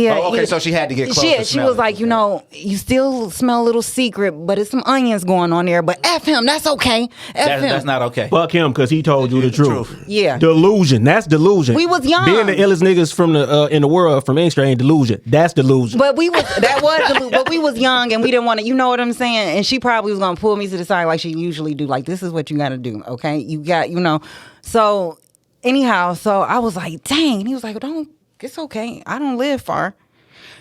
so she had to get close. She was like, you still smell a little secret, but it's some onions going on there. But F him, that's okay. That's not okay. Fuck him because he told you the truth. Yeah. Delusion. That's delusion. We was young. Being the illest niggas from in the world from Extra ain't delusion. That's delusion. But we was delusion. But we was young and we didn't want to, you know what I'm saying? And she probably was going to pull me to the side like she usually do. Like, this is what you got to do, okay? You got, So, anyhow, so I was like, dang. And he was like, it's okay. I don't live far.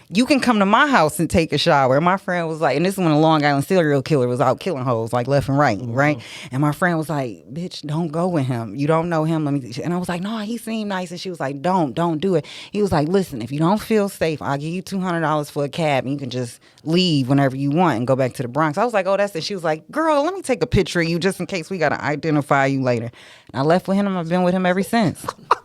You can come to my house and take a shower. And my friend was like, and this is when a Long Island serial killer was out killing hoes, like left and right, right? And my friend was like, bitch, don't go with him. You don't know him. And I was like, no, he seemed nice. And she was like, don't do it. He was like, listen, if you don't feel safe, I'll give you $200 for a cab and you can just leave whenever you want and go back to the Bronx. I was like, oh, that's it. She was like, girl, let me take a picture of you just in case we got to identify you later. And I left with him. I've been with him ever since.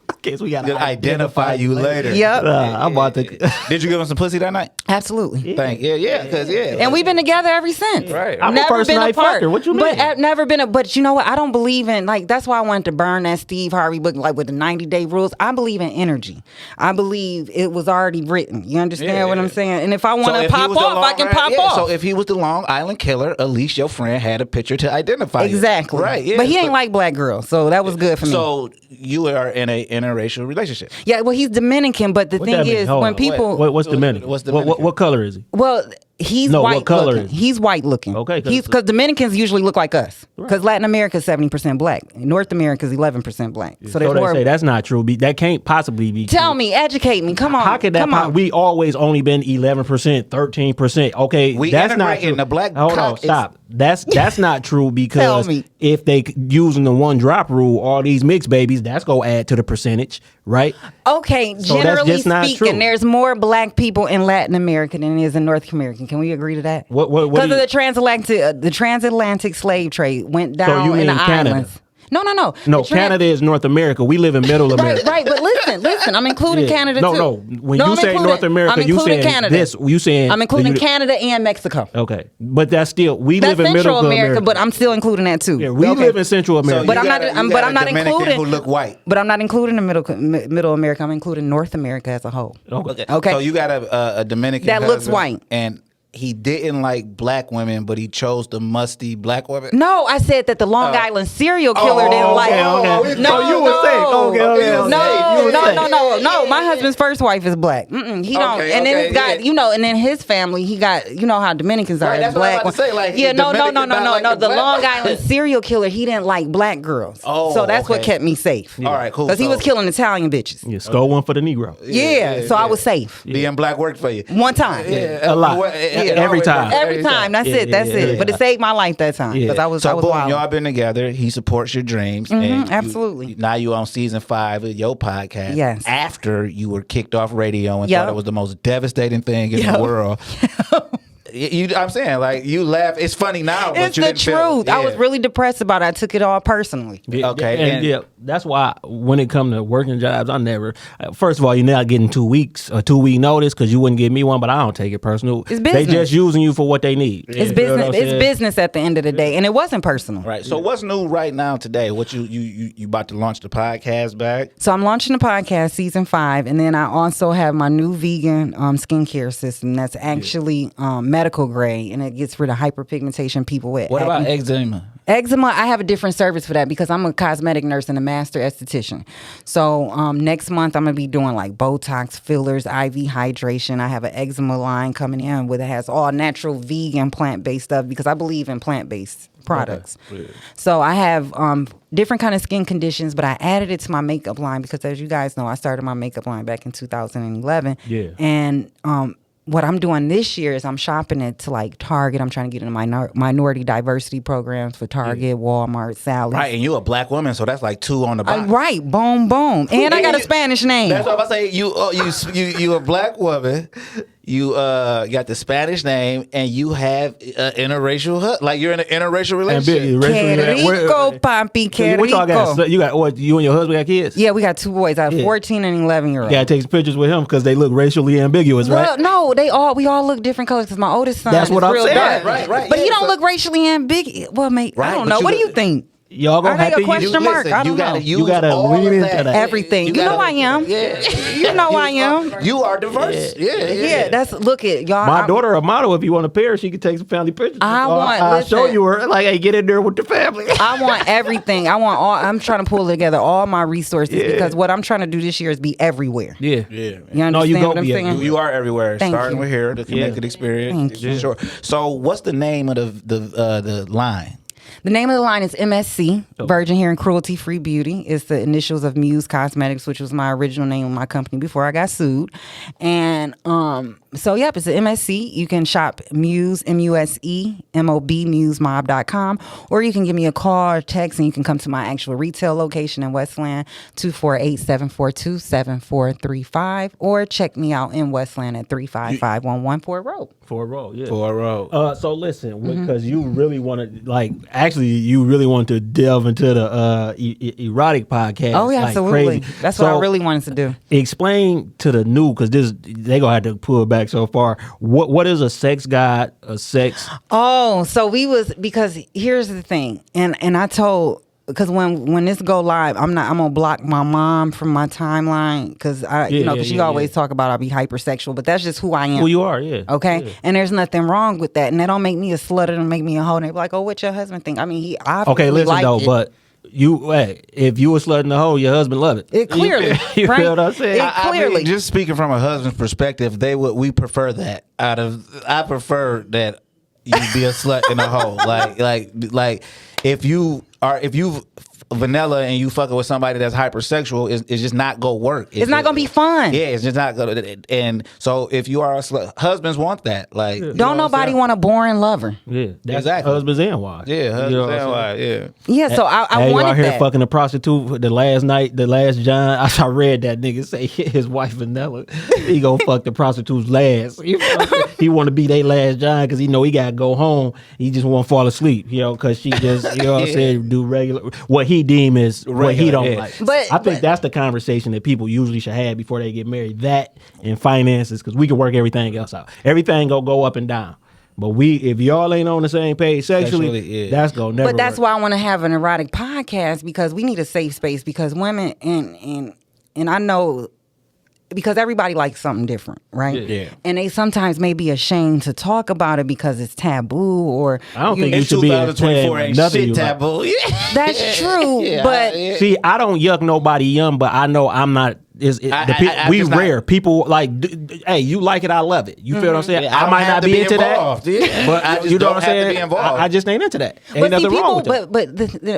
In case we got to identify you later. Yep. I'm about to. Did you give him some pussy that night? Absolutely. And we've been together ever since. Right. I'm never first been night apart. Fucker. What you mean? But I've never been but you know what? I don't believe in, like, that's why I wanted to burn that Steve Harvey book, like with the 90-day rules. I believe in energy. I believe it was already written. You understand what I'm saying? And if I want to pop off, I can pop off. So if he was the Long Island killer, at least your friend had a picture to identify exactly. You. Right. Yeah. But he ain't like black girls, so that was good for me. So you are in a interracial relationship. Yeah, well, he's Dominican, but the thing is, when people... What's Dominican? What color is he? Well, he's white what color looking. is he? He's white looking. Okay. Because Dominicans usually look like us. Because Latin America is 70% black. North America is 11% black. So they say that's not true. That can't possibly be true. Tell me, educate me. Come on. How could that we always only been 11%, 13%. Okay, that's not true. The black Hold on, stop. That's not true because if they using the one drop rule, all these mixed babies, that's gonna add to the percentage, right? Okay, so generally speaking, there's more black people in Latin America than there is in North America. Can we agree to that? What because of the transatlantic slave trade went down in the Canada? Islands. No. No, Canada is North America. We live in Middle America. Right. But listen. I'm including Canada too. No. When you say North America, you saying Canada. this. You saying I'm including Canada and Mexico. Okay, but that's still live in Central Middle America. But I'm still including that too. Yeah, we live in Central America. But I'm not including who look white. But I'm not including the Middle America. I'm including North America as a whole. Okay. So you got a Dominican that looks husband, white, and he didn't like black women, but he chose the musty black women. No, I said that the Long Island serial killer didn't like. Okay. No, you were saying. Okay. No. My husband's first wife is black. He don't. And then he's got, and then his family, he got, how Dominicans are. Right, that's black. what I was about to say. Like, yeah, no. Like the Long Island serial killer, he didn't like black girls. Oh, so that's what kept me safe. All right, cool. Because he was killing Italian bitches. Yeah, stole one for the Negro. Yeah, so I was safe. Being black worked for you. One time. A lot. Every time. Every time. That's it. But it saved my life that time. Because I was boom, wild. y'all been together. He supports your dreams. And absolutely. Now you on season 5 of your podcast. Yes. After you were kicked off radio and thought it was the most devastating thing in the world. I'm saying, like, you laugh. It's funny now, but it's you the didn't truth. feel, I was really depressed about it. I took it all personally. Okay. And that's why when it comes to working jobs, I never. First of all, you're not getting 2 weeks, a 2-week notice because you wouldn't give me one, but I don't take it personal. It's business. They just using you for what they need. It's business. It's business at the end of the day, and it wasn't personal. Right. So what's new right now today? What you about to launch the podcast back? So I'm launching the podcast season 5, and then I also have my new vegan skincare system that's actually medical grade, and it gets rid of hyperpigmentation people with. What about eczema? Eczema, I have a different service for that because I'm a cosmetic nurse and a master esthetician. So next month I'm gonna be doing like Botox, fillers, IV hydration. I have an eczema line coming in where it has all natural, vegan, plant-based stuff because I believe in plant-based products. Okay. So I have different kind of skin conditions, but I added it to my makeup line because, as you guys know, I started my makeup line back in 2011. Yeah. And what I'm doing this year is I'm shopping it to like Target. I'm trying to get into minority diversity programs for Target, Walmart, Sally. Right, and you're a black woman, so that's like 2 on the box. Right, boom. And I got a Spanish name. That's what I'm saying. You a black woman. You got the Spanish name, and you have interracial, like you're in an interracial relationship. Que rico, papi, que What y'all got? rico. You got what? You and your husband got kids? Yeah, we got 2 boys. I have 14 and 11-year-old. You gotta take some pictures with him because they look racially ambiguous, right? Well, no, we all look different colors because my oldest son That's what is I'm real saying. dark. Right. But he don't look racially ambiguous. Well, mate, I don't know. What do you think? Y'all gonna Are they have a to question mark? I don't know. You gotta lean into that. Everything. You know I am. Yeah. You know I am. You are diverse. Yeah. Look at y'all. My daughter a model. If you want a pair, she can take some family pictures. I'll show you her. Like, hey, get in there with the family. I want everything. I'm trying to pull together all my resources because what I'm trying to do this year is be everywhere. Yeah. You understand what I'm saying? You are everywhere. Thank Starting you. with here, the connected experience. Thank you. Sure. So, what's the name of the line? The name of the line is MSC, Virgin Hair and Cruelty Free Beauty. It's the initials of Muse Cosmetics, which was my original name of my company before I got sued. And so, yep, it's an MSC. You can shop Muse, MUSE, MOB, musemob.com, or you can give me a call or text, and you can come to my actual retail location in Westland, 248-742-7435, or check me out in Westland at 35511 Ford Road. Ford Road, yeah. Ford Road. So listen, because you really want to, you really want to delve into the erotic podcast. Oh, yeah, like absolutely. crazy. That's what I really wanted to do. Explain to the new, because they gonna have to pull it back so far. What is a sex guide? A sex? Oh, so because here's the thing, and I told. Because when this go live, I'm gonna block my mom from my timeline because she always talk about I'll be hypersexual, but that's just who I am. Who you are, yeah. Okay, yeah. And there's nothing wrong with that, and that don't make me a slut or make me a hoe. And they be like, oh, what your husband think? I mean, he obviously listen though, it. But if you were slutting the hoe, your husband love it. It clearly, you right? feel what I'm saying? Clearly. I mean, just speaking from a husband's perspective, we prefer that. I prefer that you be a slut and a hoe. Like if you vanilla and you fucking with somebody that's hypersexual, it's just not gonna work. It's not gonna be fun. Yeah, it's just not gonna. And so if you are a slut, husbands want that. Like, don't nobody want a boring lover. Yeah, that's exactly. Husbands and wives. Yeah, husbands and wives. Yeah. Yeah, so I you wanted out here that. fucking a prostitute the last night, the last John. I read that nigga say his wife vanilla. He gonna fuck the prostitutes last. He want to be their last John because he know he gotta go home. He just want to fall asleep, because she just, what I'm saying, do regular. What he he deem is what he don't yeah. like. But- I think that's the conversation that people usually should have before they get married. That and finances, because we can work everything else out. Everything gonna go up and down. But if y'all ain't on the same page sexually, yeah. that's gonna never. But that's work. why I want to have an erotic podcast, because we need a safe space, because women and I know, because everybody likes something different, right? Yeah. And they sometimes may be ashamed to talk about it because it's taboo, or I don't think In you should be 2024 ain't nothing shit you like. taboo. that's true. Yeah, but yeah. See, I don't yuck nobody young, but I know I'm not. We just not- rare people like. Hey, you like it, I love it. You feel what I'm saying? Yeah, I don't might have not to be into involved. that, Yeah. but I just you know don't what I'm have to saying? be involved. I just ain't into that. Ain't But nothing see, wrong people, with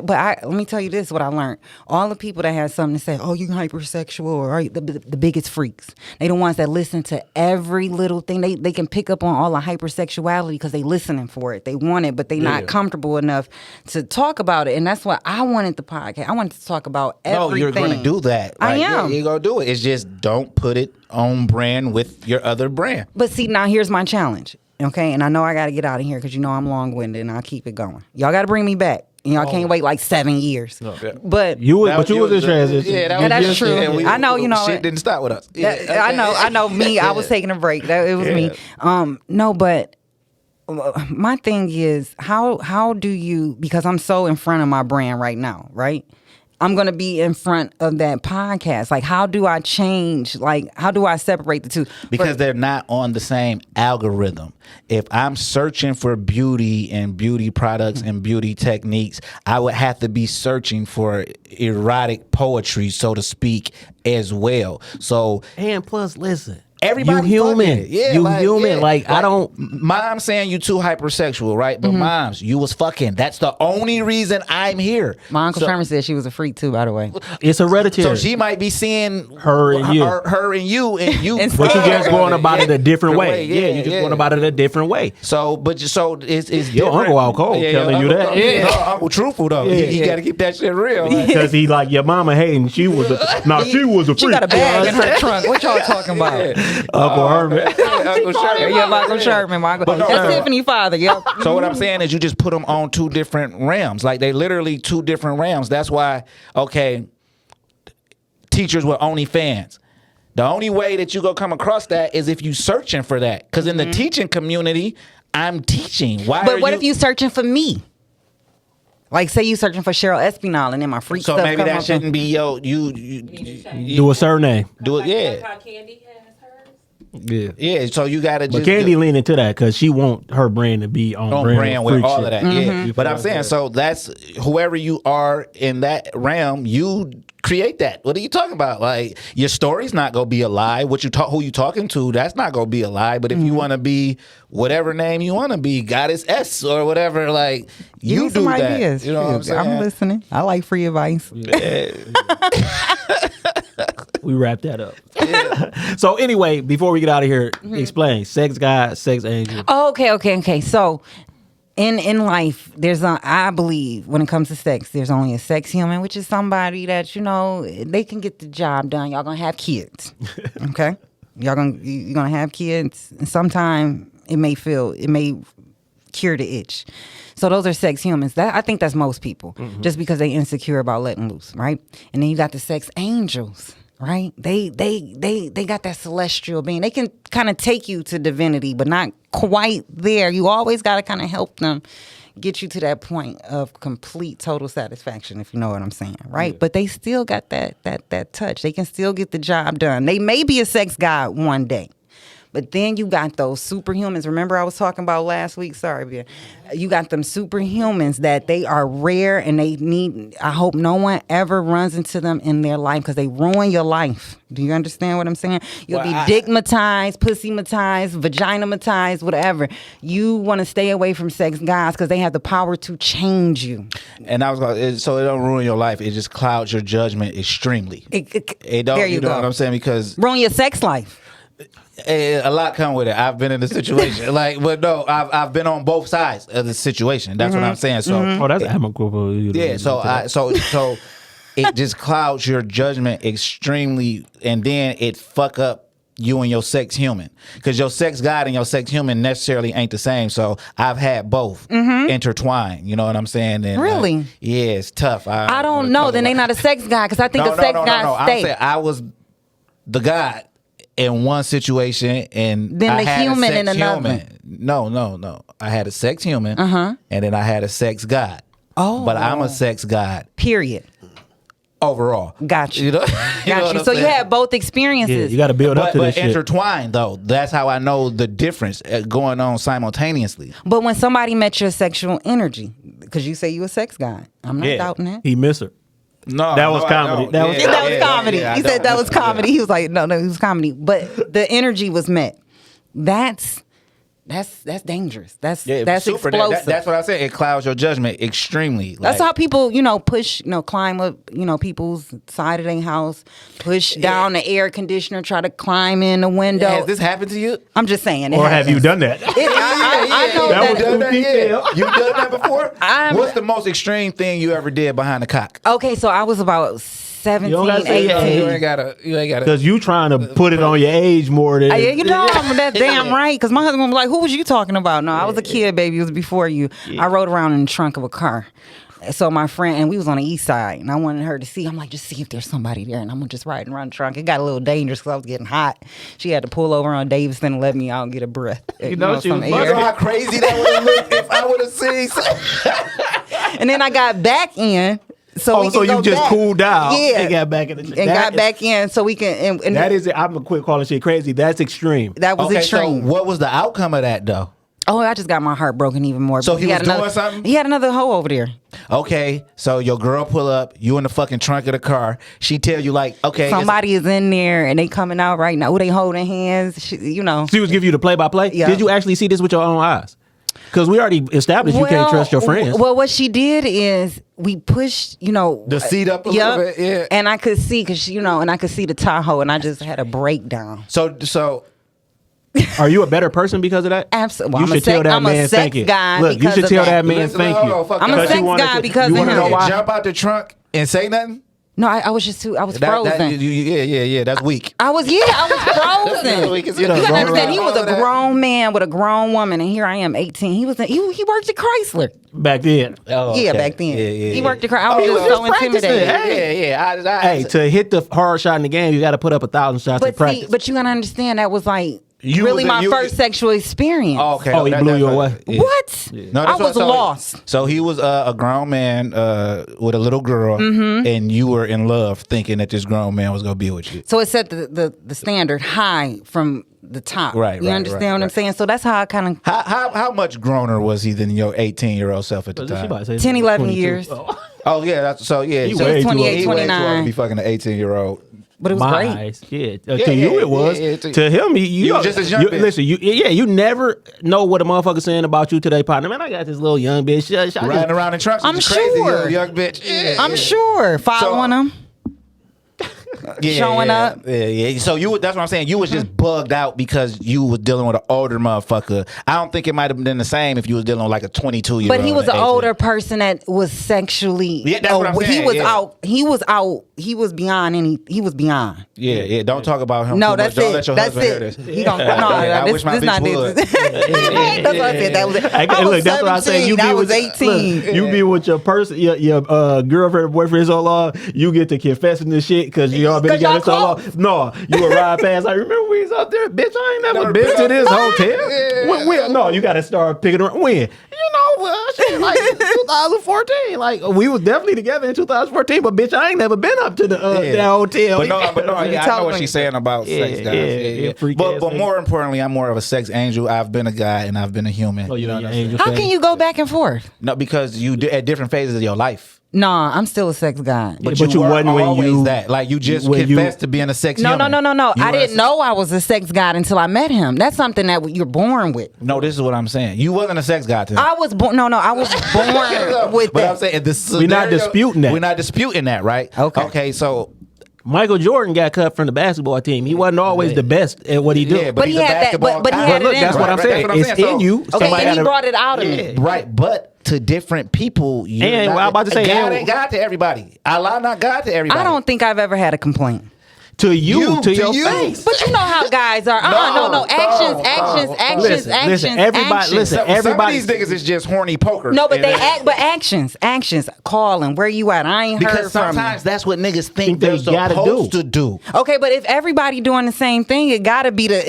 that. let me tell you this: what I learned. All the people that have something to say, "Oh, you hypersexual," or "Are you the biggest freaks?" They the ones that listen to every little thing. They can pick up on all the hypersexuality because they listening for it. They want it, but they not comfortable enough to talk about it. And that's why I wanted the podcast. I wanted to talk about everything. No, you're going to do that. I am. You're going to do it. It's just don't put it on brand with your other brand. But see, now here's my challenge. Okay, and I know I got to get out of here because you know I'm long-winded and I'll keep it going. Y'all got to bring me back. And y'all can't wait like 7 years. But You was, That but you was in transition. Yeah, Yeah, that's just- true. I know, you know Shit it. didn't start with us. Yeah, I know me. I was taking a break. It was me. No, but my thing is how do you, because I'm so in front of my brand right now, right? I'm going to be in front of that podcast. Like, how do I change? Like, how do I separate the two? Because they're not on the same algorithm. If I'm searching for beauty and beauty products and beauty techniques, I would have to be searching for erotic poetry, so to speak, as well. So And plus, listen, everybody you human. fucking- yeah, you like, human. yeah. Like, I don't. Mom's saying you too hypersexual, right? But moms, you was fucking. That's the only reason I'm here. My Uncle So- Sherman said she was a freak too, by the way. It's hereditary. So she might be seeing Her and you. her and you, and you. And But you just going about it a different way. Yeah, Yeah, you just yeah. going about it a different way. So, it's Your different. uncle out cold telling you that. Yeah, Uncle truthful though. Yeah. He got to keep that shit real. Like, Because he like your mama hating. She was a she was a freak. She got a bag in her trunk. What y'all talking about? Uncle Herman. Uncle Sherman. Yeah, Michael Sherman. That's no. Tiffany father. Yep. So what I'm saying is you just put them on two different realms. Like they literally two different realms. That's why, okay, teachers with OnlyFans. The only way that you go come across that is if you searching for that. Because in the teaching community, I'm teaching. Why? But what if you searching for me? Like, say you searching for Sheryl Espinal, and then my freak So stuff maybe come that up shouldn't be you Do a surname. do it. Yeah, How Candy has hers. Yeah. yeah. So you got to But just Candy lean into that because she want her brand to be on brand with freak all shit. of that. Mm-hmm. Yeah, but I'm saying so that's whoever you are in that realm, you create that. What are you talking about? Like your story's not gonna be a lie. What you talk, who you talking to, that's not gonna be a lie. But if you want to be whatever name you want to be, Goddess S or whatever, like Give you me do some that. ideas. You know what I'm saying? I'm listening. I like free advice. We wrap that up. So anyway, before we get out of here, explain sex god, sex angel. Oh, okay. So, in life, I believe when it comes to sex, there's only a sex human, which is somebody that they can get the job done. Y'all gonna have kids, okay? You're gonna have kids, and sometime it may cure the itch. So those are sex humans. I think that's most people, just because they insecure about letting loose, right? And then you got the sex angels. Right? They got that celestial being. They can kind of take you to divinity, but not quite there. You always got to kind of help them get you to that point of complete total satisfaction, if you know what I'm saying, right? Yeah. But they still got that touch. They can still get the job done. They may be a sex god one day. But then you got those superhumans. Remember I was talking about last week? Sorry, Bia. You got them superhumans that they are rare and they need, I hope no one ever runs into them in their life because they ruin your life. Do you understand what I'm saying? You'll be dickmatized, pussymatized, vaginamatized, whatever. You want to stay away from sex guys because they have the power to change you. And I was going, so it don't ruin your life. It just clouds your judgment extremely. It don't. There you know go. What I'm saying? Because ruin your sex life. A lot come with it. I've been in the situation, but no, I've been on both sides of the situation. That's what I'm saying. So, that's amicable. Yeah. So it just clouds your judgment extremely, and then it fuck up you and your sex human, because your sex god and your sex human necessarily ain't the same. So I've had both intertwined. You know what I'm saying? And, Really? Yeah, it's tough. I don't know. Then they not a sex guy because I think a sex guy I'm saying I was the god in one situation, and then I the had human a in sex another. human. No. I had a sex human, and then I had a sex god. Oh. But I'm a sex god Period. overall. Got you. You know? Got know you. what I'm So you saying? had both experiences. Yeah, you got to build up to But this shit. intertwined though. That's how I know the difference going on simultaneously. But when somebody met your sexual energy, because you say you a sex guy, I'm not doubting that. He miss her. No, That was I comedy. don't. That was- Yeah, that was comedy. I He said don't. that was comedy. He was like, no, it was comedy. But the energy was met. That's dangerous. That's super. explosive. That's what I said. It clouds your judgment extremely. That's how people, push, climb up, people's side of their house, push down the air conditioner, try to climb in the window. Has this happened to you? I'm just saying. Or have you done that? I know That that. was done that, detail. yeah. You done that before? I'm- What's the most extreme thing you ever did behind the cock? Okay, so I was about 17, You don't gotta say that. 18. You ain't gotta. Because you trying to put it on your age more than... I'm that damn right. Because my husband was like, "Who was you talking about?" No, I was a kid, baby. It was before you. I rode around in the trunk of a car. So my friend, and we was on the east side, and I wanted her to see. I'm like, just see if there's somebody there, and I'm just riding around the trunk. It got a little dangerous because I was getting hot. She had to pull over on Davidson and let me out and get a breath. You know she some was You air. know how crazy that would have looked if I would have seen something. And then I got back in. So we so can go you just back. cooled down Yeah. and got back in the... And got back in so we can. And That is... I'm going to quit calling shit crazy. That's extreme. that was Okay, extreme. so what was the outcome of that though? Oh, I just got my heart broken even more. So because he was had doing something? He had another hoe over there. Okay, so your girl pull up, you in the fucking trunk of the car. She tell you like, okay, Somebody is in there and they coming out right now. Who they holding hands? She was giving you the play-by-play? Yeah. Did you actually see this with your own eyes? Because we already established you can't trust your friends. Well, what she did is we pushed, the seat up a little bit, yeah. And I could see, and I could see the Tahoe, and I just had a breakdown. So Are you a better person because of that? Absolutely. You should tell that I'm a man sex thank you. guy Look, you because should of tell that. that man Listen, thank hold you. on, fuck I'm a that. sex you wanted guy to- because you of wanna him. know why? jump out the trunk and say nothing? No, I was frozen. Yeah, that's weak. I was frozen. We can see You that. gotta understand, he was All a of that. grown man with a grown woman, and here I am, 18. He worked at Chrysler. Back then. Oh, Yeah, okay. back then. Yeah. He worked at Chrysler. I was you just was so practicing. intimidated. Yeah. Hey, to hit the hard shot in the game, you got to put up 1,000 shots in But practice. see, but you gotta understand that was like You really was a- my you- first sexual experience. Oh, okay. Oh, he blew you away. Yeah. What? No, I that's was what- lost. So he was a grown man with a little girl, Mm-hmm. and you were in love, thinking that this grown man was gonna be with you. So it set the standard high from the top. Right, You right, understand right, what I'm right. saying? So that's how I kind of How much growner was he than your 18-year-old self at the She time? about to say 10, 11 22. years. Oh. Oh yeah, that's so yeah. He so way too 28, he way too old to 29. be fucking an 18-year-old. But it was My great. eyes, yeah. Yeah, To you, it was. yeah, to him, you was just a young bitch. Listen, you never know what a motherfucker saying about you to their partner. Man, I got this little young bitch. Riding around in trunks, I'm is crazy, sure. little young bitch. Yeah, I'm sure. Following him. showing up. Yeah. So that's what I'm saying. You was just bugged out because you was dealing with an older motherfucker. I don't think it might have been the same if you was dealing with like a 22-year-old. But he was an 18. older person that was sexually. Yeah, that's what I'm saying, He was yeah. out. He was out. He was beyond any. He was beyond. Yeah. Don't talk about him. No, too that's much. Don't it. let your That's husband hear it. this. He don't. No, I this, wish my this bitch not would. this. That's what I said. That was it. I was look, that's what I said. 17. You be I was with, 18. Look, you be with your person, your girlfriend or boyfriend so long, you get to confessing this shit because y'all been 'Cause y'all together so long. close. No, you would ride past. I remember we was out there, bitch. I ain't never been to this hotel. When, no, you got to start picking around. When? You know, shit, like 2014. Like we was definitely together in 2014, but bitch, I ain't never been up to the that hotel. But no, yeah, I know what she's saying about sex guys. yeah, freak ass But nigga. more importantly, I'm more of a sex angel. I've been a guy and I've been a human. Oh, you know, what I'm angel How fan. can you go back and forth? No, because you do at different phases of your life. Nah, I'm still a sex guy. But you wasn't when always you- that. Like you just when you- confessed to being a sex No. human. I You were didn't know I was a sex god until I met him. That's something that you're born with. No, this is what I'm saying. You wasn't a sex guy to him. I was born. No, I was born with But that. I'm saying We're not disputing that. We're not disputing that, right? Okay. So Michael Jordan got cut from the basketball team. He wasn't always the best at what he do. yeah, But he's he a had that- basketball but he guy. had it look, in that's him. what I'm saying. That's what It's in So- you. Okay, Somebody and he gotta- brought it out of me. Right, but to different people, you're And not, I'm about to say, God and- ain't God to everybody. Allah not God to everybody. I don't think I've ever had a complaint. to your face. But you know how guys are. No. Actions. Listen, everybody. Some of these niggas is just horny poker. No, but actions. Calling. Where you at? I ain't heard from you. Because sometimes that's what niggas think they're supposed to do. Okay, but if everybody doing the same thing, it gotta be the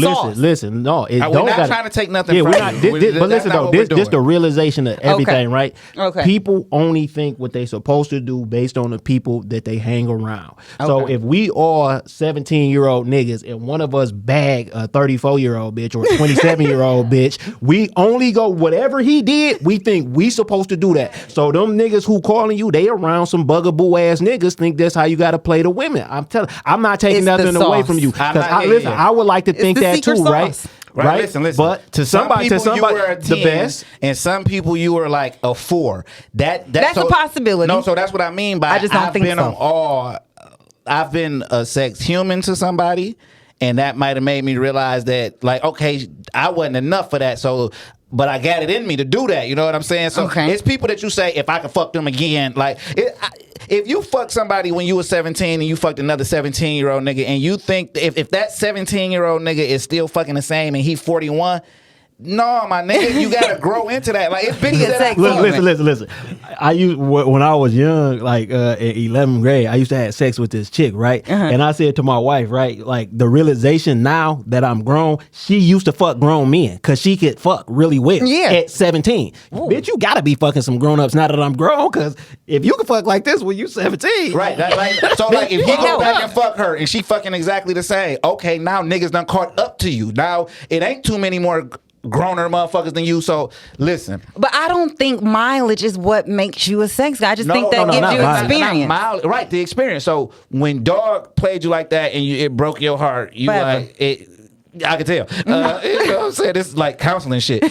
sauce. Listen. No, we're not trying to take nothing from you. But listen though, this the realization of everything, right? Okay. People only think what they supposed to do based on the people that they hang around. So if we are 17-year-old niggas and one of us bag a 34-year-old bitch or a 27-year-old bitch, we only go whatever he did. We think we supposed to do that. So them niggas who calling you, they around some bugaboo ass niggas think that's how you got to play the women. I'm not taking nothing away from you. Because I would like to think that too, right? Right. Listen. But to somebody, you were a 10, the best, and some people you were like a 4. That's a possibility. No, so that's what I mean by I just don't think so. I've been a sex human to somebody, and that might have made me realize that, like, okay, I wasn't enough for that. So, but I got it in me to do that. You know what I'm saying? So it's people that you say, if I can fuck them again, like if you fuck somebody when you were 17 and you fucked another 17-year-old nigga, and you think if that 17-year-old nigga is still fucking the same and he 41. No, my nigga, you gotta grow into that. Like, it's bitches that listen. I used when I was young, like in 11th grade, I used to have sex with this chick, right? And I said to my wife, right, like the realization now that I'm grown, she used to fuck grown men because she could fuck really well at 17. Ooh. Bitch, you gotta be fucking some grown ups now that I'm grown, because if you can fuck like this when you 17, right? So like, if you go back and fuck her and she fucking exactly the same, okay, now niggas done caught up to you. Now it ain't too many more growner motherfuckers than you. So listen, but I don't think mileage is what makes you a sex guy. I just think that gives you experience. Right, the experience. So when dog played you like that and it broke your heart, you like it. I can tell. You know what I'm saying? This is like counseling shit.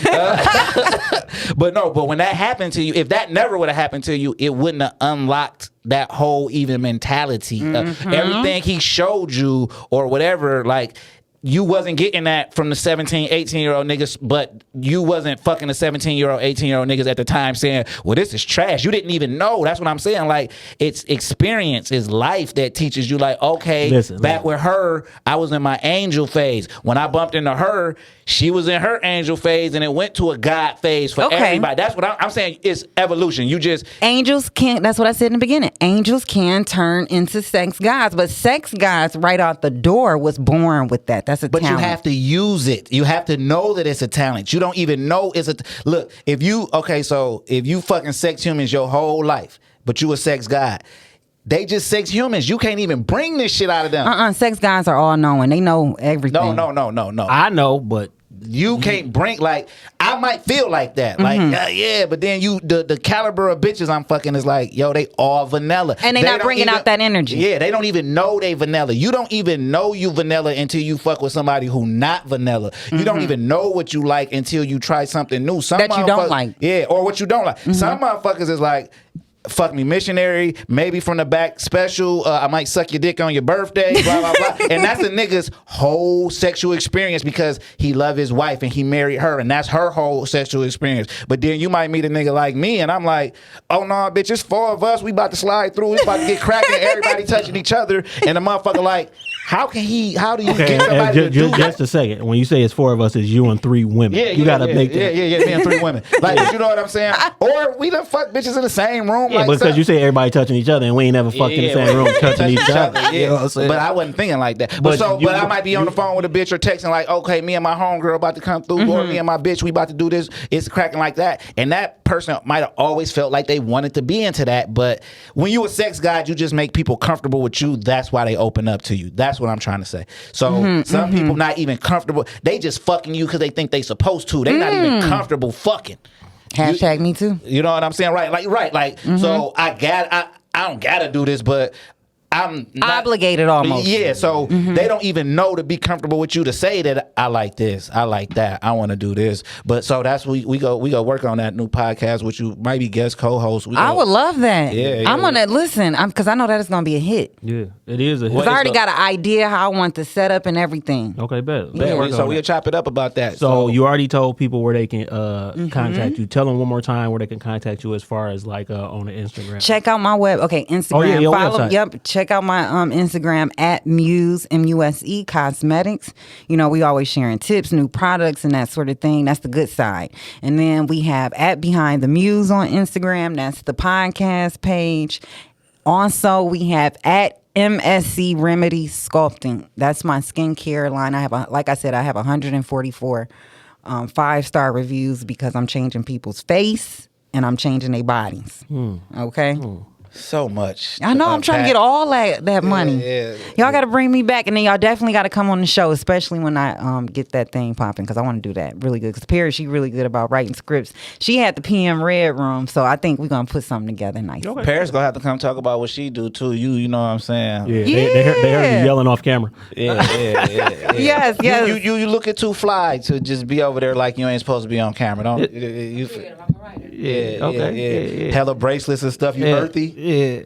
But when that happened to you, if that never would have happened to you, it wouldn't have unlocked that whole even mentality. Everything he showed you or whatever, like, you wasn't getting that from the 17, 18-year-old niggas, but you wasn't fucking the 17-year-old, 18-year-old niggas at the time saying, well, this is trash. You didn't even know. That's what I'm saying. Like, it's experience, it's life that teaches you, like, okay, back with her, I was in my angel phase. When I bumped into her, she was in her angel phase, and it went to a God phase for everybody. That's what I'm saying. It's evolution. Angels can't, that's what I said in the beginning. Angels can turn into sex gods, but sex gods right out the door was born with that. That's a talent. You have to use it. You have to know that it's a talent. You don't even know it's a... Look, if you fucking sex humans your whole life, but you a sex god, they just sex humans. You can't even bring this shit out of them. Sex guys are all knowing. They know everything. No. I know, but you can't bring, like, I might feel like that. Like, yeah, but then the caliber of bitches I'm fucking is like, yo, they all vanilla. And they not bringing out that energy. Yeah, they don't even know they vanilla. You don't even know you vanilla until you fuck with somebody who not vanilla. You don't even know what you like until you try something new. That you don't like. Yeah, or what you don't like. Some motherfuckers is like, fuck me missionary, maybe from the back special, I might suck your dick on your birthday, blah, blah, blah. And that's a nigga's whole sexual experience because he loved his wife and he married her, and that's her whole sexual experience. But then you might meet a nigga like me and I'm like, oh no, bitch, it's 4 of us, we about to slide through, we about to get cracking, everybody touching each other, and the motherfucker like, how do you get somebody to do that? Just a second. When you say it's 4 of us, it's you and 3 women. You gotta make that. Yeah, me and 3 women. Like, you know what I'm saying? Or we done fuck bitches in the same room. Yeah, because you say everybody touching each other and we ain't never fucked in the same room touching each other. Yeah. You know what I'm saying? But I wasn't thinking like that. But I might be on the phone with a bitch or texting like, okay, me and my homegirl about to come through, or me and my bitch, we about to do this. It's cracking like that. And that person might have always felt like they wanted to be into that. But when you a sex guy, you just make people comfortable with you. That's why they open up to you. That's what I'm trying to say. So some people not even comfortable. They just fucking you because they think they supposed to. They not even comfortable fucking. Hashtag me too. You know what I'm saying? Right. So I don't gotta do this, but I'm not obligated almost. Yeah, so they don't even know to be comfortable with you to say that I like this, I like that, I want to do this. But so that's we go work on that new podcast, which you might be guest co-host. I would love that. Yeah. I'm gonna listen because I know that it's gonna be a hit. Yeah. It is a hit. Because I already got an idea how I want the setup and everything. Okay, bet. So we'll chop it up about that. So you already told people where they can contact you. Tell them one more time where they can contact you as far as like on the Instagram. Check out my Instagram. Oh, yeah, your Follow. website. Yep. Check out my Instagram at Muse MUSE Cosmetics. You know, we always sharing tips, new products, and that sort of thing. That's the good side. And then we have at Behind the Muse on Instagram. That's the podcast page. Also, we have at MSC Remedy Sculpting. That's my skincare line. I have, like I said, I have 144 5-star reviews because I'm changing people's face and I'm changing their bodies. Okay. So much. I know. I'm trying to get all that money. Y'all got to bring me back, and then y'all definitely got to come on the show, especially when I get that thing popping, because I want to do that really good. Because Perry, she really good about writing scripts. She had the PM Red Room, so I think we're gonna put something together nice. Okay. Paris gonna have to come talk about what she do too. You know what I'm saying? Yeah. They heard you yelling off camera. Yeah. Yes. You looking too fly to just be over there like you ain't supposed to be on camera. Don't you? Yeah. Hella bracelets and stuff. You earthy? Yeah.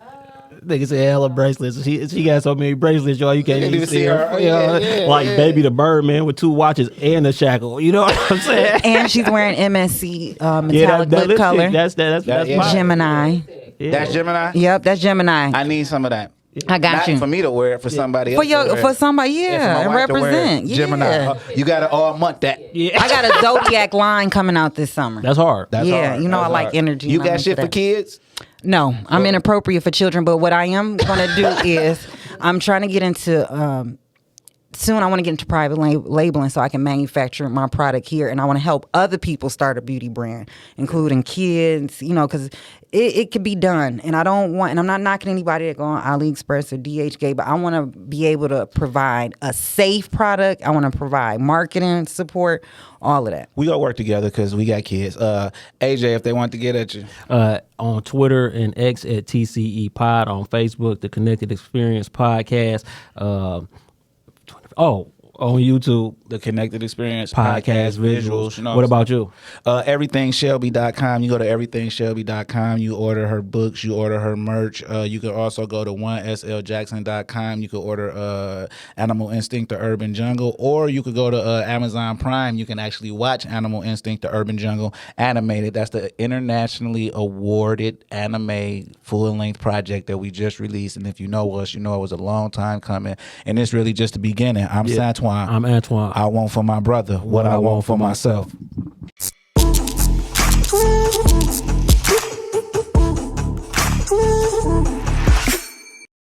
Nigga said hella bracelets. She got so many bracelets, y'all. You can't even see her. Like Baby the Birdman with 2 watches and a shackle. You know what I'm saying? And she's wearing MSC metallic lip color. That's Gemini. Yeah. That's Gemini. Yep, that's Gemini. I need some of that. I got Not for me to wear it, for somebody else. For somebody, and represent. Gemini. You got to all month that. Yeah. I got a Zodiac line coming out this summer. That's hard. Hard. You know, I like energy. You got shit for kids? No, I'm inappropriate for children. But what I am going to do is I'm trying to get into soon I want to get into private labeling so I can manufacture my product here, and I want to help other people start a beauty brand, including kids, you know, because it could be done. And I don't want, and I'm not knocking anybody that go on AliExpress or DHgate, but I want to be able to provide a safe product. I want to provide marketing support, all of that. We gonna work together because we got kids. AJ, if they want to get at you. On Twitter and X at TCE Pod, on Facebook, the Connected Experience Podcast. On YouTube, the Connected Experience podcast visuals. You know what about you? EverythingShelby.com. You go to EverythingShelby.com. You order her books. You order her merch. You can also go to 1SLJackson.com. You can order Animal Instinct: The Urban Jungle, or you could go to Amazon Prime. You can actually watch Animal Instinct: The Urban Jungle animated. That's the internationally awarded anime full-length project that we just released. And if you know us, you know it was a long time coming, and it's really just the beginning. I'm Santoine. I'm Antoine. I want for my brother what I want for myself.